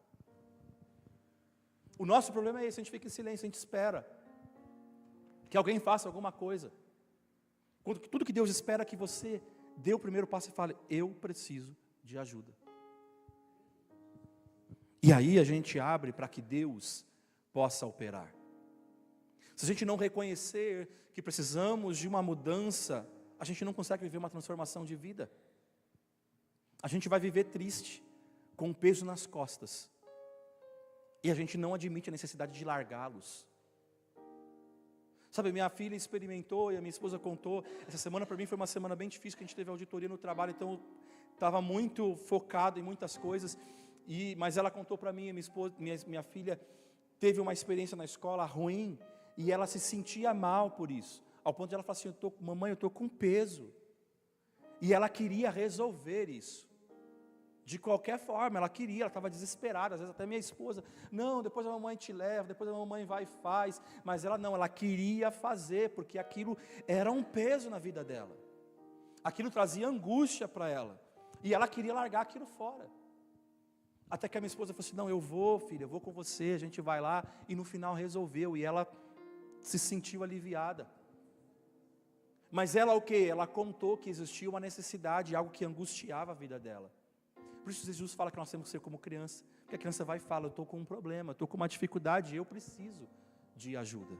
O nosso problema é esse, a gente fica em silêncio, a gente espera que alguém faça alguma coisa. Tudo que Deus espera é que você dê o primeiro passo e fale, eu preciso de ajuda. E aí a gente abre para que Deus possa operar. Se a gente não reconhecer que precisamos de uma mudança, a gente não consegue viver uma transformação de vida. A gente vai viver triste, com um peso nas costas. E a gente não admite a necessidade de largá-los. Sabe, minha filha experimentou e a minha esposa contou. Essa semana para mim foi uma semana bem difícil, que a gente teve auditoria no trabalho, então eu estava muito focado em muitas coisas. Mas ela contou para mim, minha filha teve uma experiência na escola ruim, e ela se sentia mal por isso. Ao ponto de ela falar assim, mamãe, eu estou com peso. E ela queria resolver isso. De qualquer forma, ela estava desesperada. Às vezes até minha esposa, não, depois a mamãe te leva, depois a mamãe vai e faz. Mas ela não, ela queria fazer, porque aquilo era um peso na vida dela. Aquilo trazia angústia para ela. E ela queria largar aquilo fora. Até que a minha esposa falou assim, não, eu vou, filha, eu vou com você, a gente vai lá. E no final resolveu, e ela se sentiu aliviada. Mas ela o quê? Ela contou que existia uma necessidade, algo que angustiava a vida dela. Por isso Jesus fala que nós temos que ser como criança. Porque a criança vai e fala, eu estou com um problema, estou com uma dificuldade, eu preciso de ajuda.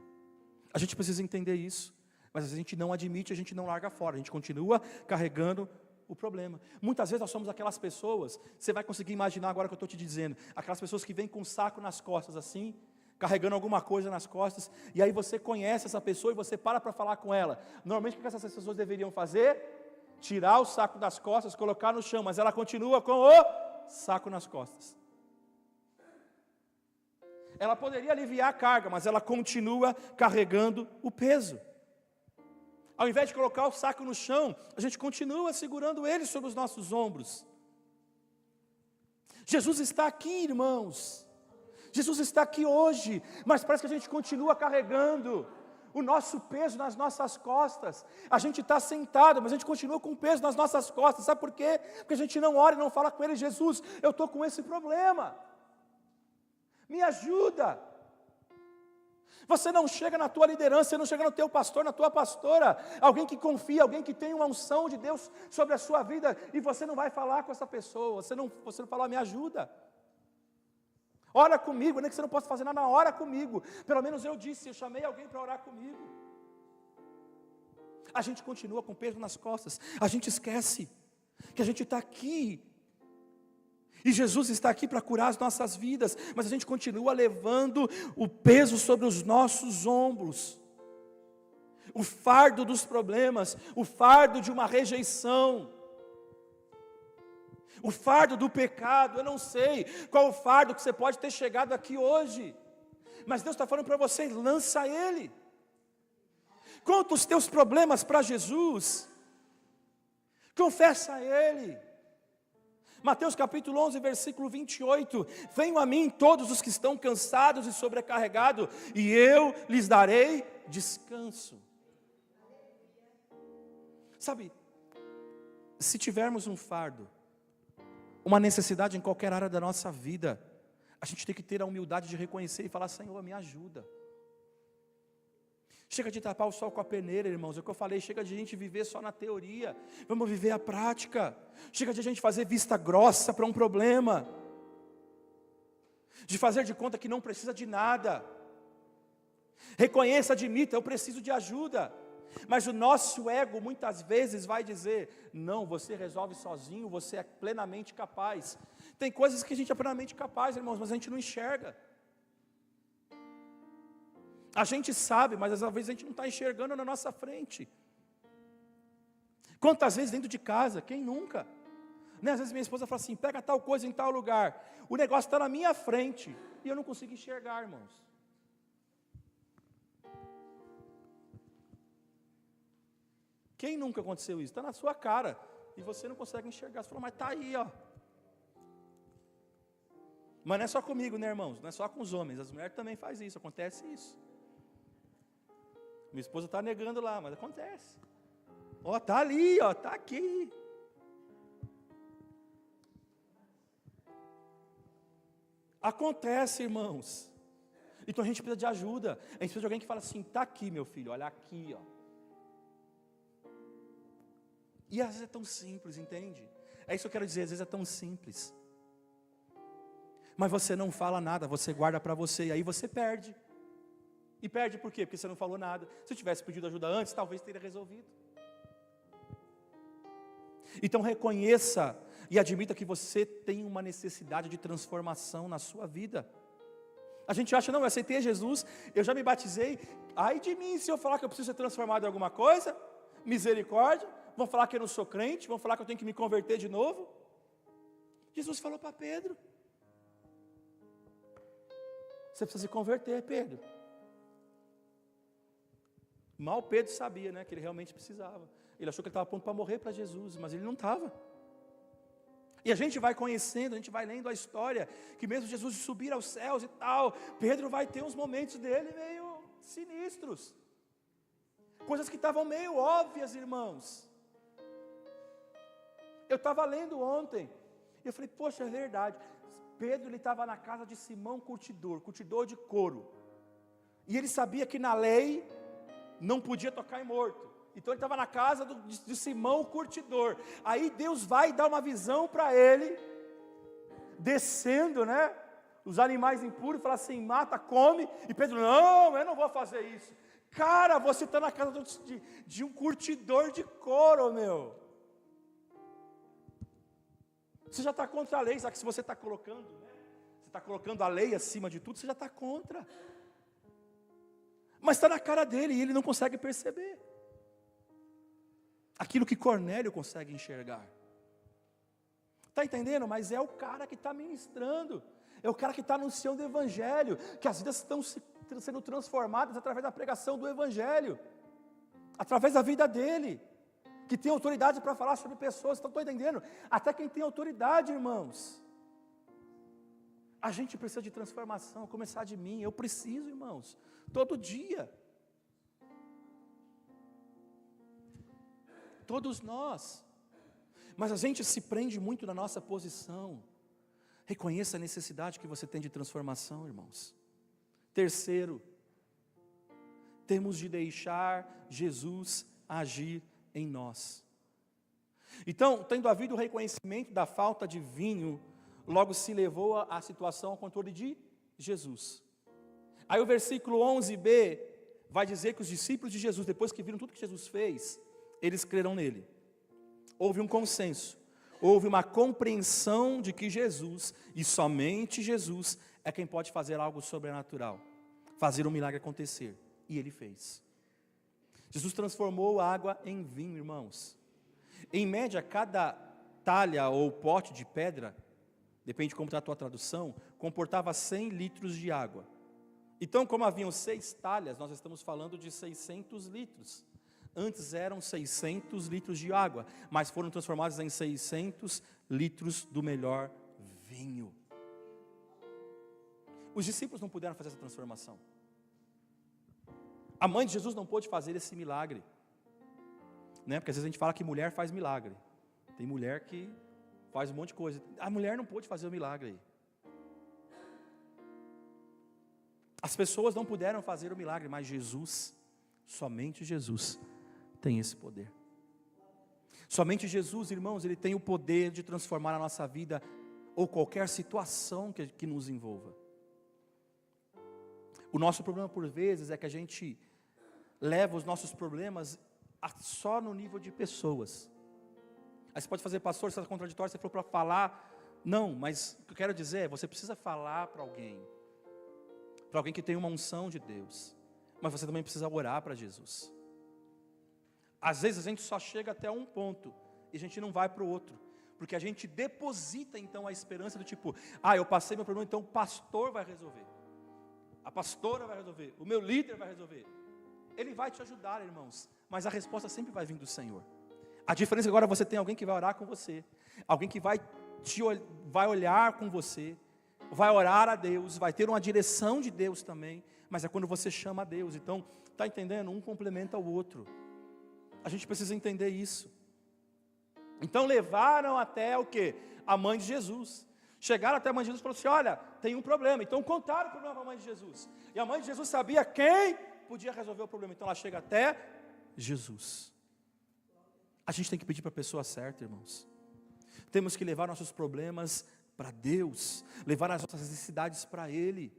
A gente precisa entender isso. Mas a gente não admite, a gente não larga fora, a gente continua carregando o problema. Muitas vezes nós somos aquelas pessoas, você vai conseguir imaginar agora que eu estou te dizendo, aquelas pessoas que vêm com um saco nas costas assim, carregando alguma coisa nas costas, e aí você conhece essa pessoa e você para falar com ela. Normalmente o que essas pessoas deveriam fazer? Tirar o saco das costas, colocar no chão, mas ela continua com o saco nas costas. Ela poderia aliviar a carga, mas ela continua carregando o peso. Ao invés de colocar o saco no chão, a gente continua segurando ele sobre os nossos ombros. Jesus está aqui, irmãos. Jesus está aqui hoje, mas parece que a gente continua carregando o nosso peso nas nossas costas. A gente está sentado, mas a gente continua com o peso nas nossas costas. Sabe por quê? Porque a gente não ora e não fala com ele, Jesus, eu estou com esse problema. Me ajuda. Você não chega na tua liderança, você não chega no teu pastor, na tua pastora, alguém que confia, alguém que tem uma unção de Deus sobre a sua vida, e você não vai falar com essa pessoa, você não fala, me ajuda. Ora comigo, nem que você não possa fazer nada, ora comigo. Pelo menos eu disse, eu chamei alguém para orar comigo. A gente continua com peso nas costas, a gente esquece que a gente está aqui. E Jesus está aqui para curar as nossas vidas, mas a gente continua levando o peso sobre os nossos ombros. O fardo dos problemas, o fardo de uma rejeição, o fardo do pecado. Eu não sei qual o fardo que você pode ter chegado aqui hoje, mas Deus está falando para você, lança ele. Conta os teus problemas para Jesus, confessa a ele. Mateus capítulo 11, versículo 28, venham a mim todos os que estão cansados e sobrecarregados, e eu lhes darei descanso. Sabe, se tivermos um fardo, uma necessidade em qualquer área da nossa vida, a gente tem que ter a humildade de reconhecer e falar, Senhor, me ajuda. Chega de tapar o sol com a peneira, irmãos, é o que eu falei, chega de a gente viver só na teoria, vamos viver a prática. Chega de a gente fazer vista grossa para um problema, de fazer de conta que não precisa de nada. Reconheça, admita, eu preciso de ajuda. Mas o nosso ego muitas vezes vai dizer, não, você resolve sozinho, você é plenamente capaz. Tem coisas que a gente é plenamente capaz, irmãos, mas a gente não enxerga. A gente sabe, mas às vezes a gente não está enxergando na nossa frente. Quantas vezes dentro de casa, quem nunca? Né? Às vezes minha esposa fala assim, pega tal coisa em tal lugar. O negócio está na minha frente e eu não consigo enxergar, irmãos. Quem nunca aconteceu isso? Está na sua cara e você não consegue enxergar. Você fala, mas está aí, ó. Mas não é só comigo, né, irmãos? Não é só com os homens, as mulheres também fazem isso, acontece isso. Minha esposa está negando lá, mas acontece. Ó, está ali, ó, está aqui. Acontece, irmãos. Então a gente precisa de ajuda. A gente precisa de alguém que fala assim: está aqui, meu filho, olha aqui, ó. E às vezes é tão simples, entende? É isso que eu quero dizer, às vezes é tão simples. Mas você não fala nada, você guarda para você, e aí você perde. E perde por quê? Porque você não falou nada. Se eu tivesse pedido ajuda antes, talvez teria resolvido. Então reconheça e admita que você tem uma necessidade de transformação na sua vida. A gente acha, não, eu aceitei Jesus, eu já me batizei, ai de mim se eu falar que eu preciso ser transformado em alguma coisa, misericórdia, vão falar que eu não sou crente, vão falar que eu tenho que me converter de novo. Jesus falou para Pedro: você precisa se converter, Pedro. Mal Pedro sabia, né, que ele realmente precisava. Ele achou que ele estava pronto para morrer para Jesus, mas ele não estava. E a gente vai conhecendo, a gente vai lendo a história, que mesmo Jesus subir aos céus e tal, Pedro vai ter uns momentos dele meio sinistros. Coisas que estavam meio óbvias, irmãos. Eu estava lendo ontem, e eu falei, poxa, é verdade. Pedro, ele estava na casa de Simão curtidor de couro. E ele sabia que na lei não podia tocar em morto. Então ele estava na casa de Simão curtidor. Aí Deus vai dar uma visão para ele, descendo, né, os animais impuros, fala assim: mata, come. E Pedro: não, eu não vou fazer isso. Cara, você está na casa de um curtidor de couro, meu. Você já está contra a lei, sabe que se você está colocando, né, você está colocando a lei acima de tudo, você já está contra. Mas está na cara dele e ele não consegue perceber aquilo que Cornélio consegue enxergar. Está entendendo? Mas é o cara que está ministrando, é o cara que está anunciando o Evangelho, que as vidas estão sendo transformadas através da pregação do Evangelho, através da vida dele, que tem autoridade para falar sobre pessoas. Estão entendendo? Até quem tem autoridade, irmãos. A gente precisa de transformação, começar de mim. Eu preciso, irmãos, todo dia. Todos nós. Mas a gente se prende muito na nossa posição. Reconheça a necessidade que você tem de transformação, irmãos. Terceiro, temos de deixar Jesus agir em nós. Então, tendo havido o reconhecimento da falta de vinho, logo se levou a situação ao controle de Jesus. Aí o versículo 11b vai dizer que os discípulos de Jesus, depois que viram tudo que Jesus fez, eles creram nele. Houve um consenso, houve uma compreensão de que Jesus, e somente Jesus, é quem pode fazer algo sobrenatural, fazer um milagre acontecer. E ele fez. Jesus transformou a água em vinho, irmãos. Em média, cada talha ou pote de pedra, depende de como está a tua tradução, comportava 100 litros de água. Então, como haviam 6 talhas, nós estamos falando de 600 litros. Antes eram 600 litros de água, mas foram transformados em 600 litros do melhor vinho. Os discípulos não puderam fazer essa transformação. A mãe de Jesus não pôde fazer esse milagre, né? Porque às vezes a gente fala que mulher faz milagre. Tem mulher que faz um monte de coisa. A mulher não pôde fazer o milagre aí. As pessoas não puderam fazer o milagre, mas Jesus, somente Jesus, tem esse poder. Somente Jesus, irmãos, Ele tem o poder de transformar a nossa vida, ou qualquer situação que nos envolva. O nosso problema por vezes é que a gente leva os nossos problemas só no nível de pessoas. Aí você pode fazer, pastor, você é contraditório, você falou para falar. Não, mas o que eu quero dizer é, você precisa falar para alguém que tem uma unção de Deus, mas você também precisa orar para Jesus. Às vezes a gente só chega até um ponto, e a gente não vai para o outro, porque a gente deposita então a esperança do tipo, eu passei meu problema, então o pastor vai resolver, a pastora vai resolver, o meu líder vai resolver. Ele vai te ajudar, irmãos, mas a resposta sempre vai vir do Senhor. A diferença é que agora você tem alguém que vai orar com você, alguém que vai olhar com você, vai orar a Deus, vai ter uma direção de Deus também, mas é quando você chama a Deus. Então, está entendendo? Um complementa o outro. A gente precisa entender isso. Então levaram até o quê? A mãe de Jesus. Chegaram até a mãe de Jesus e falaram assim, olha, tem um problema. Então contaram o problema para a mãe de Jesus. E a mãe de Jesus sabia quem podia resolver o problema. Então ela chega até Jesus. A gente tem que pedir para a pessoa certa, irmãos. Temos que levar nossos problemas para Deus. Levar as nossas necessidades para Ele.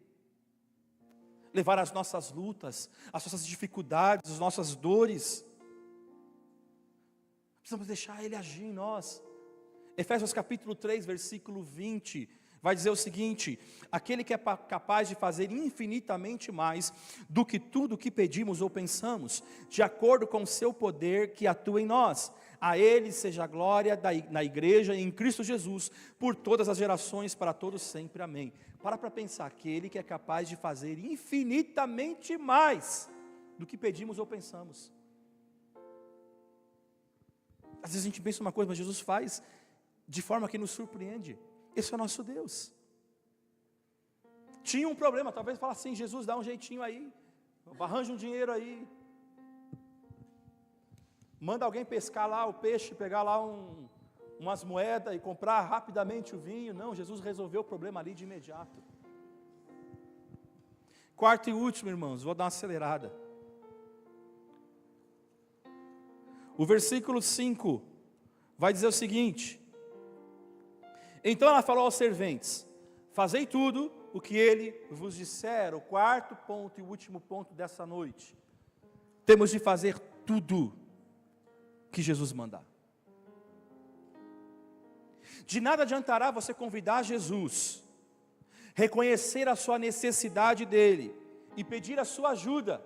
Levar as nossas lutas, as nossas dificuldades, as nossas dores. Precisamos deixar Ele agir em nós. Efésios capítulo 3, versículo 20, vai dizer o seguinte: aquele que é capaz de fazer infinitamente mais do que tudo o que pedimos ou pensamos, de acordo com o seu poder que atua em nós. A Ele seja a glória na igreja e em Cristo Jesus, por todas as gerações, para todos sempre. Amém. Para pensar, aquele que é capaz de fazer infinitamente mais do que pedimos ou pensamos. Às vezes a gente pensa uma coisa, mas Jesus faz de forma que nos surpreende. Esse é o nosso Deus. Tinha um problema, talvez fala assim, Jesus, dá um jeitinho aí, arranja um dinheiro aí, manda alguém pescar lá o peixe, pegar lá umas moedas e comprar rapidamente o vinho. Não, Jesus resolveu o problema ali de imediato. Quarto e último, irmãos, vou dar uma acelerada. O versículo 5 vai dizer o seguinte: então ela falou aos serventes, fazei tudo o que ele vos disser. O quarto ponto e o último ponto dessa noite. Temos de fazer tudo que Jesus mandar. De nada adiantará você convidar Jesus, reconhecer a sua necessidade dele e pedir a sua ajuda,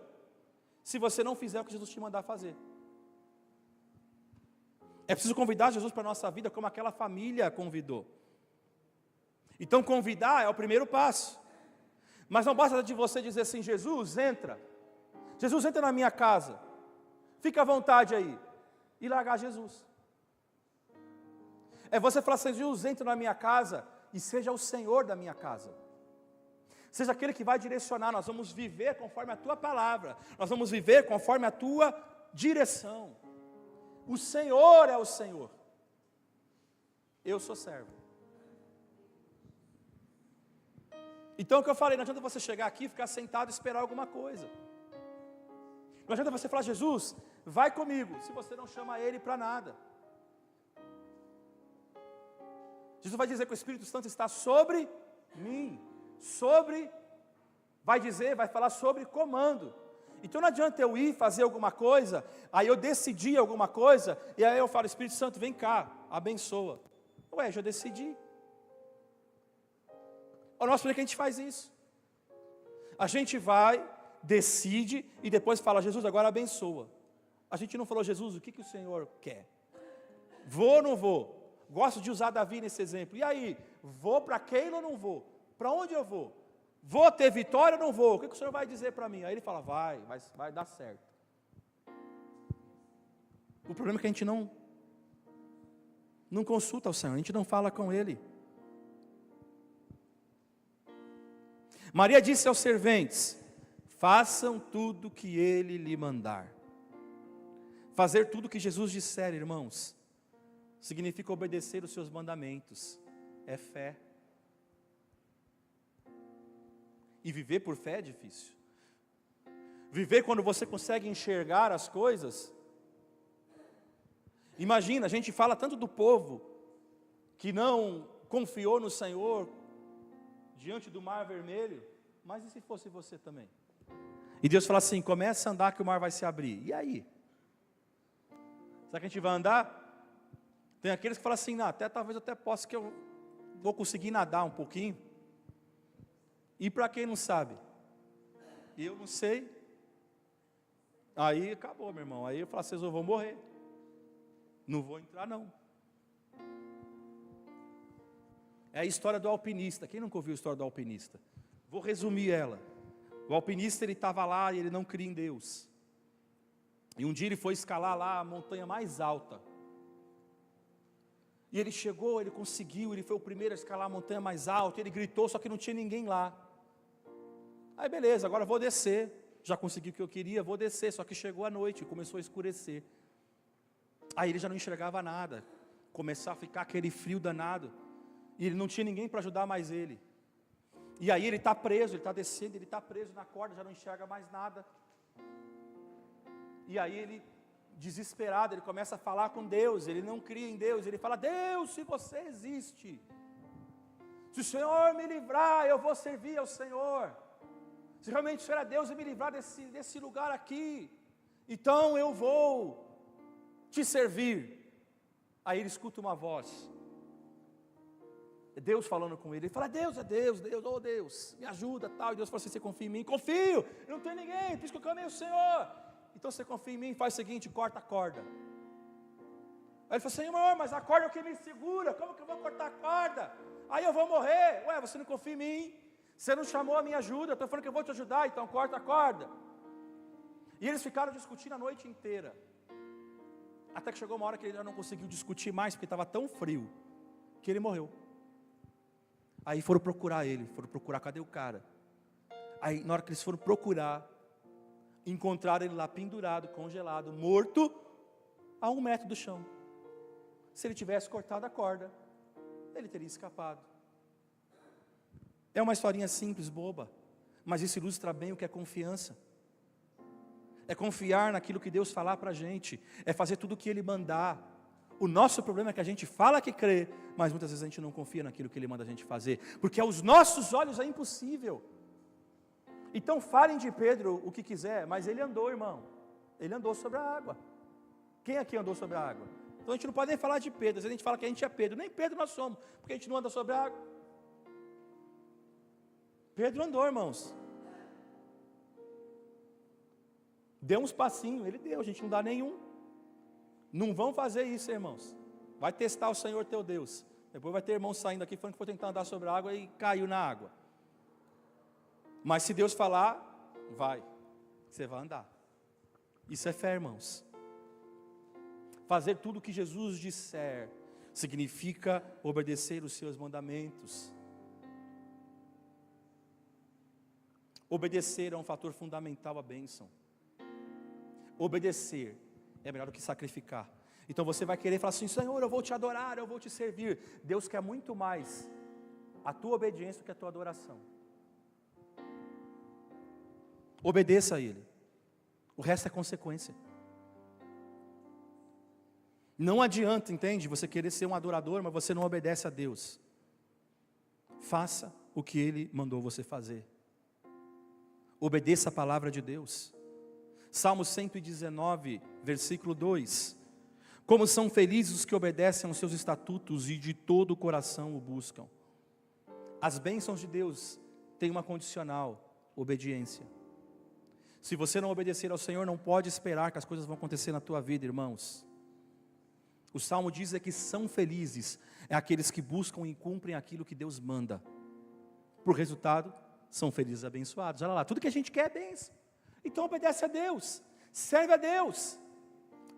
se você não fizer o que Jesus te mandar fazer. É preciso convidar Jesus para a nossa vida como aquela família convidou. Então convidar é o primeiro passo. Mas não basta de você dizer assim, Jesus entra na minha casa, fica à vontade aí, e largar Jesus. É você falar assim, Jesus entra na minha casa, e seja o Senhor da minha casa. Seja aquele que vai direcionar, nós vamos viver conforme a tua palavra, nós vamos viver conforme a tua direção. O Senhor é o Senhor. Eu sou servo. Então o que eu falei, não adianta você chegar aqui e ficar sentado e esperar alguma coisa. Não adianta você falar, Jesus, vai comigo, se você não chama Ele para nada. Jesus vai dizer que o Espírito Santo está sobre mim, vai falar sobre comando. Então não adianta eu ir fazer alguma coisa, aí eu decidi alguma coisa, e aí eu falo, Espírito Santo, vem cá, abençoa. Ué, já decidi. O nosso problema é que a gente faz isso. A gente vai, decide, e depois fala, Jesus, agora abençoa. A gente não falou, Jesus, o que o Senhor quer? Vou ou não vou? Gosto de usar Davi nesse exemplo. E aí, vou para Keila ou não vou? Para onde eu vou? Vou ter vitória ou não vou? O que o Senhor vai dizer para mim? Aí ele fala, vai dar certo. O problema é que a gente não consulta o Senhor, a gente não fala com Ele. Maria disse aos serventes, façam tudo que Ele lhe mandar. Fazer tudo que Jesus disser, irmãos, significa obedecer os seus mandamentos, é fé. E viver por fé é difícil. Viver quando você consegue enxergar as coisas. Imagina, a gente fala tanto do povo que não confiou no Senhor diante do mar vermelho, mas e se fosse você também? E Deus fala assim, começa a andar que o mar vai se abrir. E aí? Será que a gente vai andar? Tem aqueles que falam assim, não, talvez eu até possa que eu vou conseguir nadar um pouquinho. E para quem não sabe? Eu não sei. Aí acabou, meu irmão. Aí eu falo assim, eu vou morrer. Não vou entrar não. É a história do alpinista. Quem nunca ouviu a história do alpinista? Vou resumir ela. O alpinista, ele estava lá e ele não cria em Deus. E um dia ele foi escalar lá a montanha mais alta. E ele chegou, ele conseguiu, ele foi o primeiro a escalar a montanha mais alta. Ele gritou, só que não tinha ninguém lá. Aí beleza, agora vou descer. Já consegui o que eu queria, vou descer. Só que chegou a noite, começou a escurecer. Aí ele já não enxergava nada. Começou a ficar aquele frio danado. E ele não tinha ninguém para ajudar mais ele. E aí ele está preso, ele está descendo, ele está preso na corda, já não enxerga mais nada. E aí ele, desesperado, ele começa a falar com Deus, ele não cria em Deus, ele fala: Deus, se você existe, se o Senhor me livrar, eu vou servir ao Senhor. Se realmente o Senhor é Deus e me livrar desse lugar aqui, então eu vou te servir. Aí ele escuta uma voz, é Deus falando com ele, ele fala: Deus, oh Deus, me ajuda, tal. E Deus fala assim: você confia em mim? Confio, eu não tenho ninguém, por isso que eu clamei ao Senhor. Então você confia em mim, faz o seguinte, corta a corda. Aí ele falou: Senhor, mas a corda é o que me segura, como que eu vou cortar a corda? Aí eu vou morrer. Ué, você não confia em mim? Você não chamou a minha ajuda, eu estou falando que eu vou te ajudar, então corta a corda. E eles ficaram discutindo a noite inteira. Até que chegou uma hora que ele já não conseguiu discutir mais, porque estava tão frio, que ele morreu. Aí foram procurar ele, cadê o cara? Aí na hora que eles foram procurar, encontraram ele lá pendurado, congelado, morto, a 1 metro do chão. Se ele tivesse cortado a corda, ele teria escapado. É uma historinha simples, boba, mas isso ilustra bem o que é confiança. É confiar naquilo que Deus falar para a gente, é fazer tudo o que Ele mandar. O nosso problema é que a gente fala que crê, mas muitas vezes a gente não confia naquilo que Ele manda a gente fazer, porque aos nossos olhos é impossível. Então falem de Pedro o que quiser, mas ele andou, irmão, ele andou sobre a água. Quem aqui andou sobre a água? Então a gente não pode nem falar de Pedro, às vezes a gente fala que a gente é Pedro, nem Pedro nós somos, porque a gente não anda sobre a água. Pedro andou, irmãos. Deu uns passinhos, ele deu, a gente não dá nenhum. Não vão fazer isso, irmãos. Vai testar o Senhor teu Deus. Depois vai ter irmão saindo aqui falando que foi tentar andar sobre a água e caiu na água. Mas se Deus falar, vai. Você vai andar. Isso é fé, irmãos. Fazer tudo o que Jesus disser significa obedecer os seus mandamentos. Obedecer é um fator fundamental à bênção. Obedecer é melhor do que sacrificar. Então você vai querer falar assim: Senhor, eu vou te adorar, eu vou te servir. Deus quer muito mais a tua obediência do que a tua adoração. Obedeça a Ele. O resto é consequência. Não adianta, entende, você querer ser um adorador, mas você não obedece a Deus. Faça o que Ele mandou você fazer. Obedeça a palavra de Deus. Salmo 119, versículo 2. Como são felizes os que obedecem aos seus estatutos e de todo o coração o buscam. As bênçãos de Deus têm uma condicional: obediência. Se você não obedecer ao Senhor, não pode esperar que as coisas vão acontecer na tua vida, irmãos. O Salmo diz que são felizes aqueles que buscam e cumprem aquilo que Deus manda. Por resultado, são felizes e abençoados. Olha lá, tudo que a gente quer é bênção. Então obedece a Deus, serve a Deus,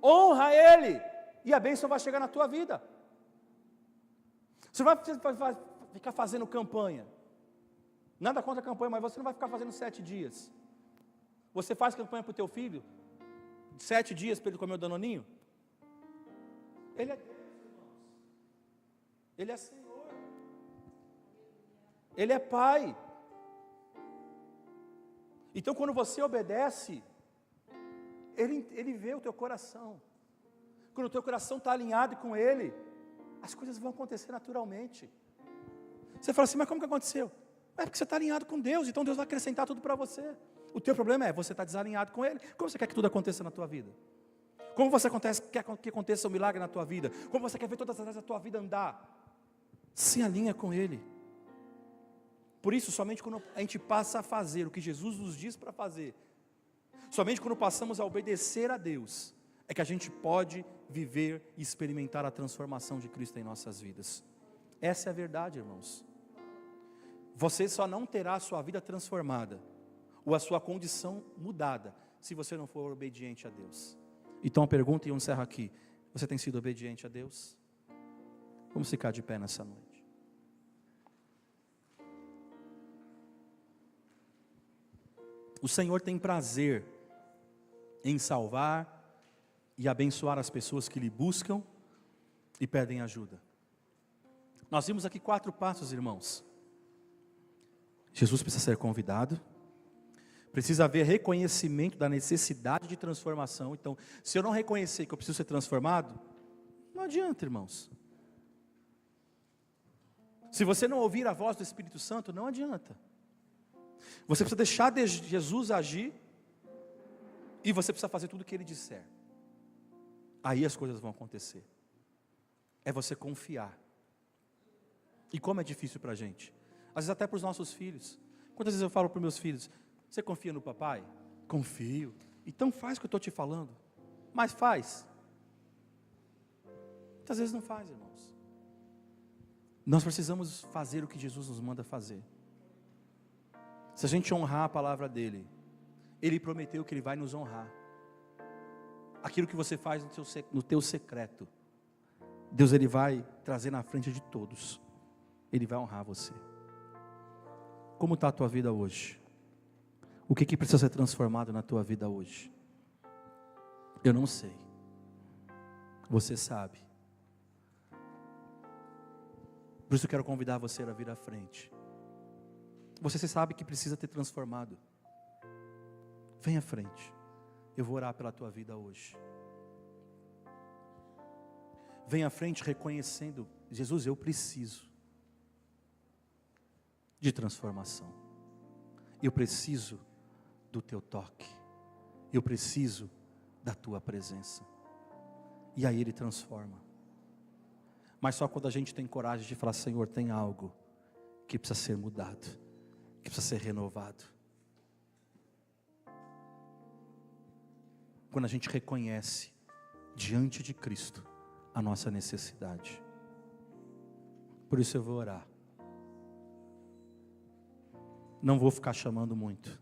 honra a Ele, e a bênção vai chegar na tua vida. Você vai ficar fazendo campanha. Nada contra a campanha, mas você não vai ficar fazendo 7 dias. Você faz campanha para o teu filho 7 dias para ele comer o danoninho? Ele é Deus, irmãos. Ele é Senhor. Ele é Pai. Então quando você obedece, Ele vê o teu coração. Quando o teu coração está alinhado com Ele, as coisas vão acontecer naturalmente. Você fala assim: mas como que aconteceu? É porque você está alinhado com Deus, então Deus vai acrescentar tudo para você. O teu problema é, você está desalinhado com Ele. Como você quer que tudo aconteça na tua vida? Como você quer que aconteça um milagre na tua vida? Como você quer ver todas as áreas da tua vida andar? Se alinha com Ele. Por isso, somente quando a gente passa a fazer o que Jesus nos diz para fazer, somente quando passamos a obedecer a Deus, é que a gente pode viver e experimentar a transformação de Cristo em nossas vidas. Essa é a verdade, irmãos. Você só não terá a sua vida transformada, ou a sua condição mudada, se você não for obediente a Deus. Então a pergunta, e eu encerro aqui: você tem sido obediente a Deus? Vamos ficar de pé nessa noite. O Senhor tem prazer em salvar e abençoar as pessoas que lhe buscam e pedem ajuda. Nós vimos aqui 4 passos, irmãos. Jesus precisa ser convidado, precisa haver reconhecimento da necessidade de transformação. Então, se eu não reconhecer que eu preciso ser transformado, não adianta, irmãos. Se você não ouvir a voz do Espírito Santo, não adianta. Você precisa deixar Jesus agir, e você precisa fazer tudo o que Ele disser. Aí as coisas vão acontecer. É você confiar. E como é difícil para a gente. Às vezes até para os nossos filhos. Quantas vezes eu falo para os meus filhos: você confia no papai? Confio. Então faz o que eu estou te falando. Mas faz. Muitas vezes não faz, irmãos. Nós precisamos fazer o que Jesus nos manda fazer. Se a gente honrar a palavra dEle, Ele prometeu que Ele vai nos honrar. Aquilo que você faz no teu secreto, Deus Ele vai trazer na frente de todos. Ele vai honrar você. Como está a tua vida hoje? O que precisa ser transformado na tua vida hoje? Eu não sei. Você sabe. Por isso eu quero convidar você a vir à frente. Você sabe que precisa ter transformado. Vem à frente. Eu vou orar pela tua vida hoje. Vem à frente reconhecendo: Jesus, eu preciso de transformação. Eu preciso do teu toque. Eu preciso da tua presença. E aí Ele transforma. Mas só quando a gente tem coragem de falar: Senhor, tem algo que precisa ser mudado, que precisa ser renovado. Quando a gente reconhece diante de Cristo a nossa necessidade. Por isso eu vou orar. Não vou ficar chamando muito.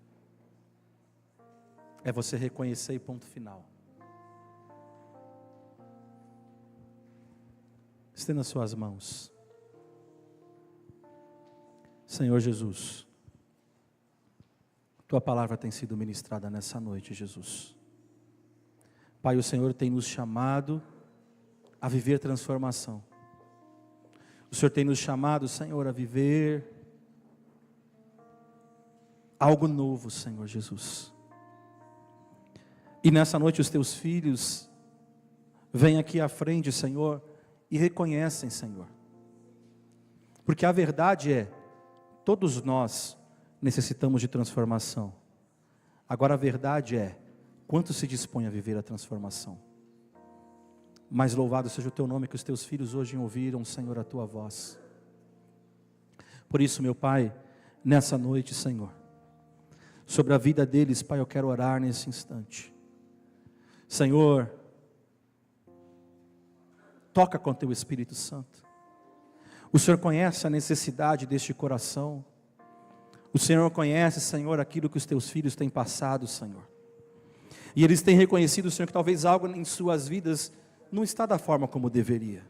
É você reconhecer e ponto final. Estenda as suas mãos. Senhor Jesus, Tua palavra tem sido ministrada nessa noite, Jesus. Pai, o Senhor tem nos chamado a viver transformação. O Senhor tem nos chamado, Senhor, a viver algo novo, Senhor Jesus. E nessa noite os Teus filhos vêm aqui à frente, Senhor, e reconhecem, Senhor. Porque a verdade é, todos nós necessitamos de transformação. Agora a verdade é, quanto se dispõe a viver a transformação? Mas louvado seja o Teu nome, que os Teus filhos hoje ouviram, Senhor, a Tua voz. Por isso, meu Pai, nessa noite, Senhor, sobre a vida deles, Pai, eu quero orar nesse instante. Senhor, toca com Teu Espírito Santo. O Senhor conhece a necessidade deste coração. O Senhor conhece, Senhor, aquilo que os Teus filhos têm passado, Senhor. E eles têm reconhecido, Senhor, que talvez algo em suas vidas não está da forma como deveria.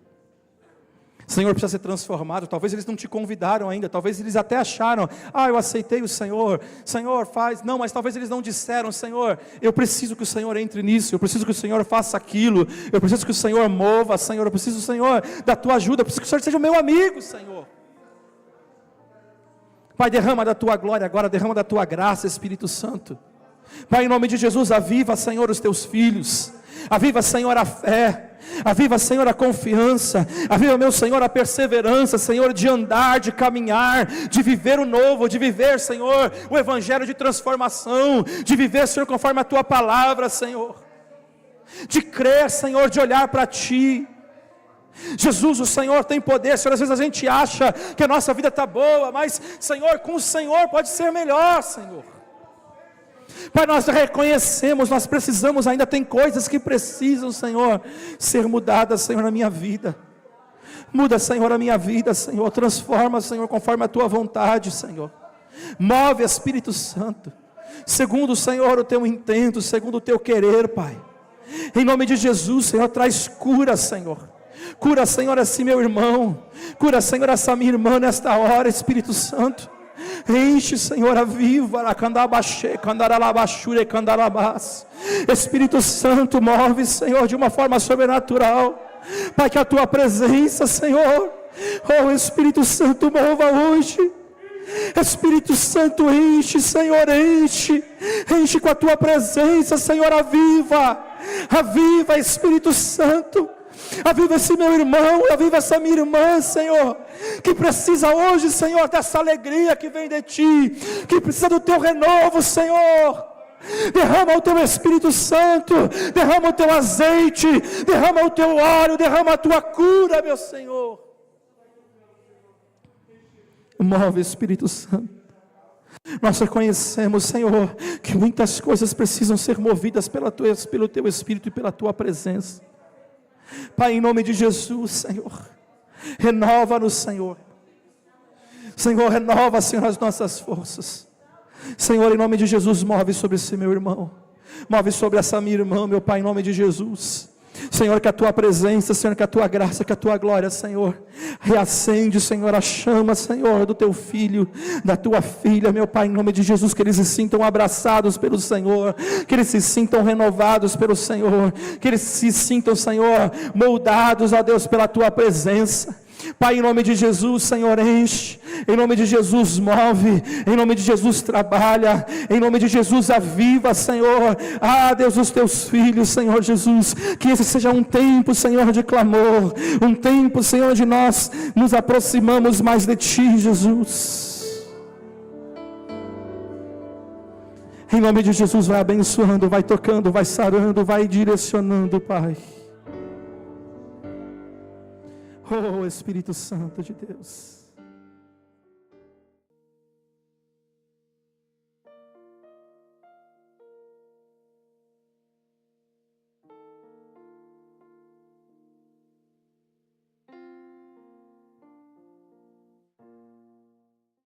Senhor, precisa ser transformado. Talvez eles não te convidaram ainda. Talvez eles até acharam: eu aceitei o Senhor. Senhor, faz. Não, mas talvez eles não disseram: Senhor, eu preciso que o Senhor entre nisso. Eu preciso que o Senhor faça aquilo. Eu preciso que o Senhor mova, Senhor. Eu preciso, Senhor, da Tua ajuda. Eu preciso que o Senhor seja o meu amigo, Senhor. Pai, derrama da Tua glória agora. Derrama da Tua graça, Espírito Santo. Pai, em nome de Jesus, aviva, Senhor, os Teus filhos. Aviva, Senhor, a fé. Aviva, Senhor, a confiança. Aviva, meu Senhor, a perseverança, Senhor, de andar, de caminhar, de viver o novo, de viver, Senhor, o evangelho de transformação, de viver, Senhor, conforme a Tua palavra, Senhor, de crer, Senhor, de olhar para Ti. Jesus, o Senhor tem poder. Senhor, às vezes a gente acha que a nossa vida está boa, mas, Senhor, com o Senhor pode ser melhor, Senhor. Pai, nós reconhecemos, nós precisamos, ainda tem coisas que precisam, Senhor, ser mudadas, Senhor, na minha vida. Muda, Senhor, a minha vida, Senhor. Transforma, Senhor, conforme a Tua vontade, Senhor. Move, Espírito Santo, segundo, Senhor, o Teu intento, segundo o Teu querer, Pai. Em nome de Jesus, Senhor, traz cura, Senhor. Cura, Senhor, esse meu irmão. Cura, Senhor, essa minha irmã nesta hora, Espírito Santo. Enche, Senhor, aviva. Espírito Santo, move, Senhor, de uma forma sobrenatural. Pai, que a Tua presença, Senhor, Oh, Espírito Santo, mova hoje. Espírito Santo, enche, Senhor, enche com a tua presença, Senhor, aviva, Espírito Santo, aviva esse meu irmão, aviva essa minha irmã, Senhor, que precisa hoje, Senhor, dessa alegria que vem de Ti, que precisa do Teu renovo, Senhor. Derrama o Teu Espírito Santo, derrama o Teu azeite, derrama o Teu óleo, derrama a Tua cura, meu Senhor. Move, Espírito Santo. Nós reconhecemos, Senhor, que muitas coisas precisam ser movidas pelo Teu Espírito e pela Tua presença. Pai, em nome de Jesus, Senhor, renova-nos, Senhor. Senhor, renova, Senhor, as nossas forças. Senhor, em nome de Jesus, move sobre esse meu irmão, move sobre essa minha irmã, meu Pai, em nome de Jesus. Senhor, que a Tua presença, Senhor, que a Tua graça, que a Tua glória, Senhor, reacende, Senhor, a chama, Senhor, do Teu filho, da Tua filha, meu Pai, em nome de Jesus, que eles se sintam abraçados pelo Senhor, que eles se sintam renovados pelo Senhor, que eles se sintam, Senhor, moldados, ó Deus, pela Tua presença. Pai, em nome de Jesus, Senhor, enche, em nome de Jesus move, em nome de Jesus trabalha, em nome de Jesus aviva, Senhor, Deus, os Teus filhos, Senhor Jesus, que esse seja um tempo, Senhor, de clamor, um tempo, Senhor, de nós nos aproximamos mais de Ti, Jesus. Em nome de Jesus, vai abençoando, vai tocando, vai sarando, vai direcionando, Pai. Oh, Espírito Santo de Deus.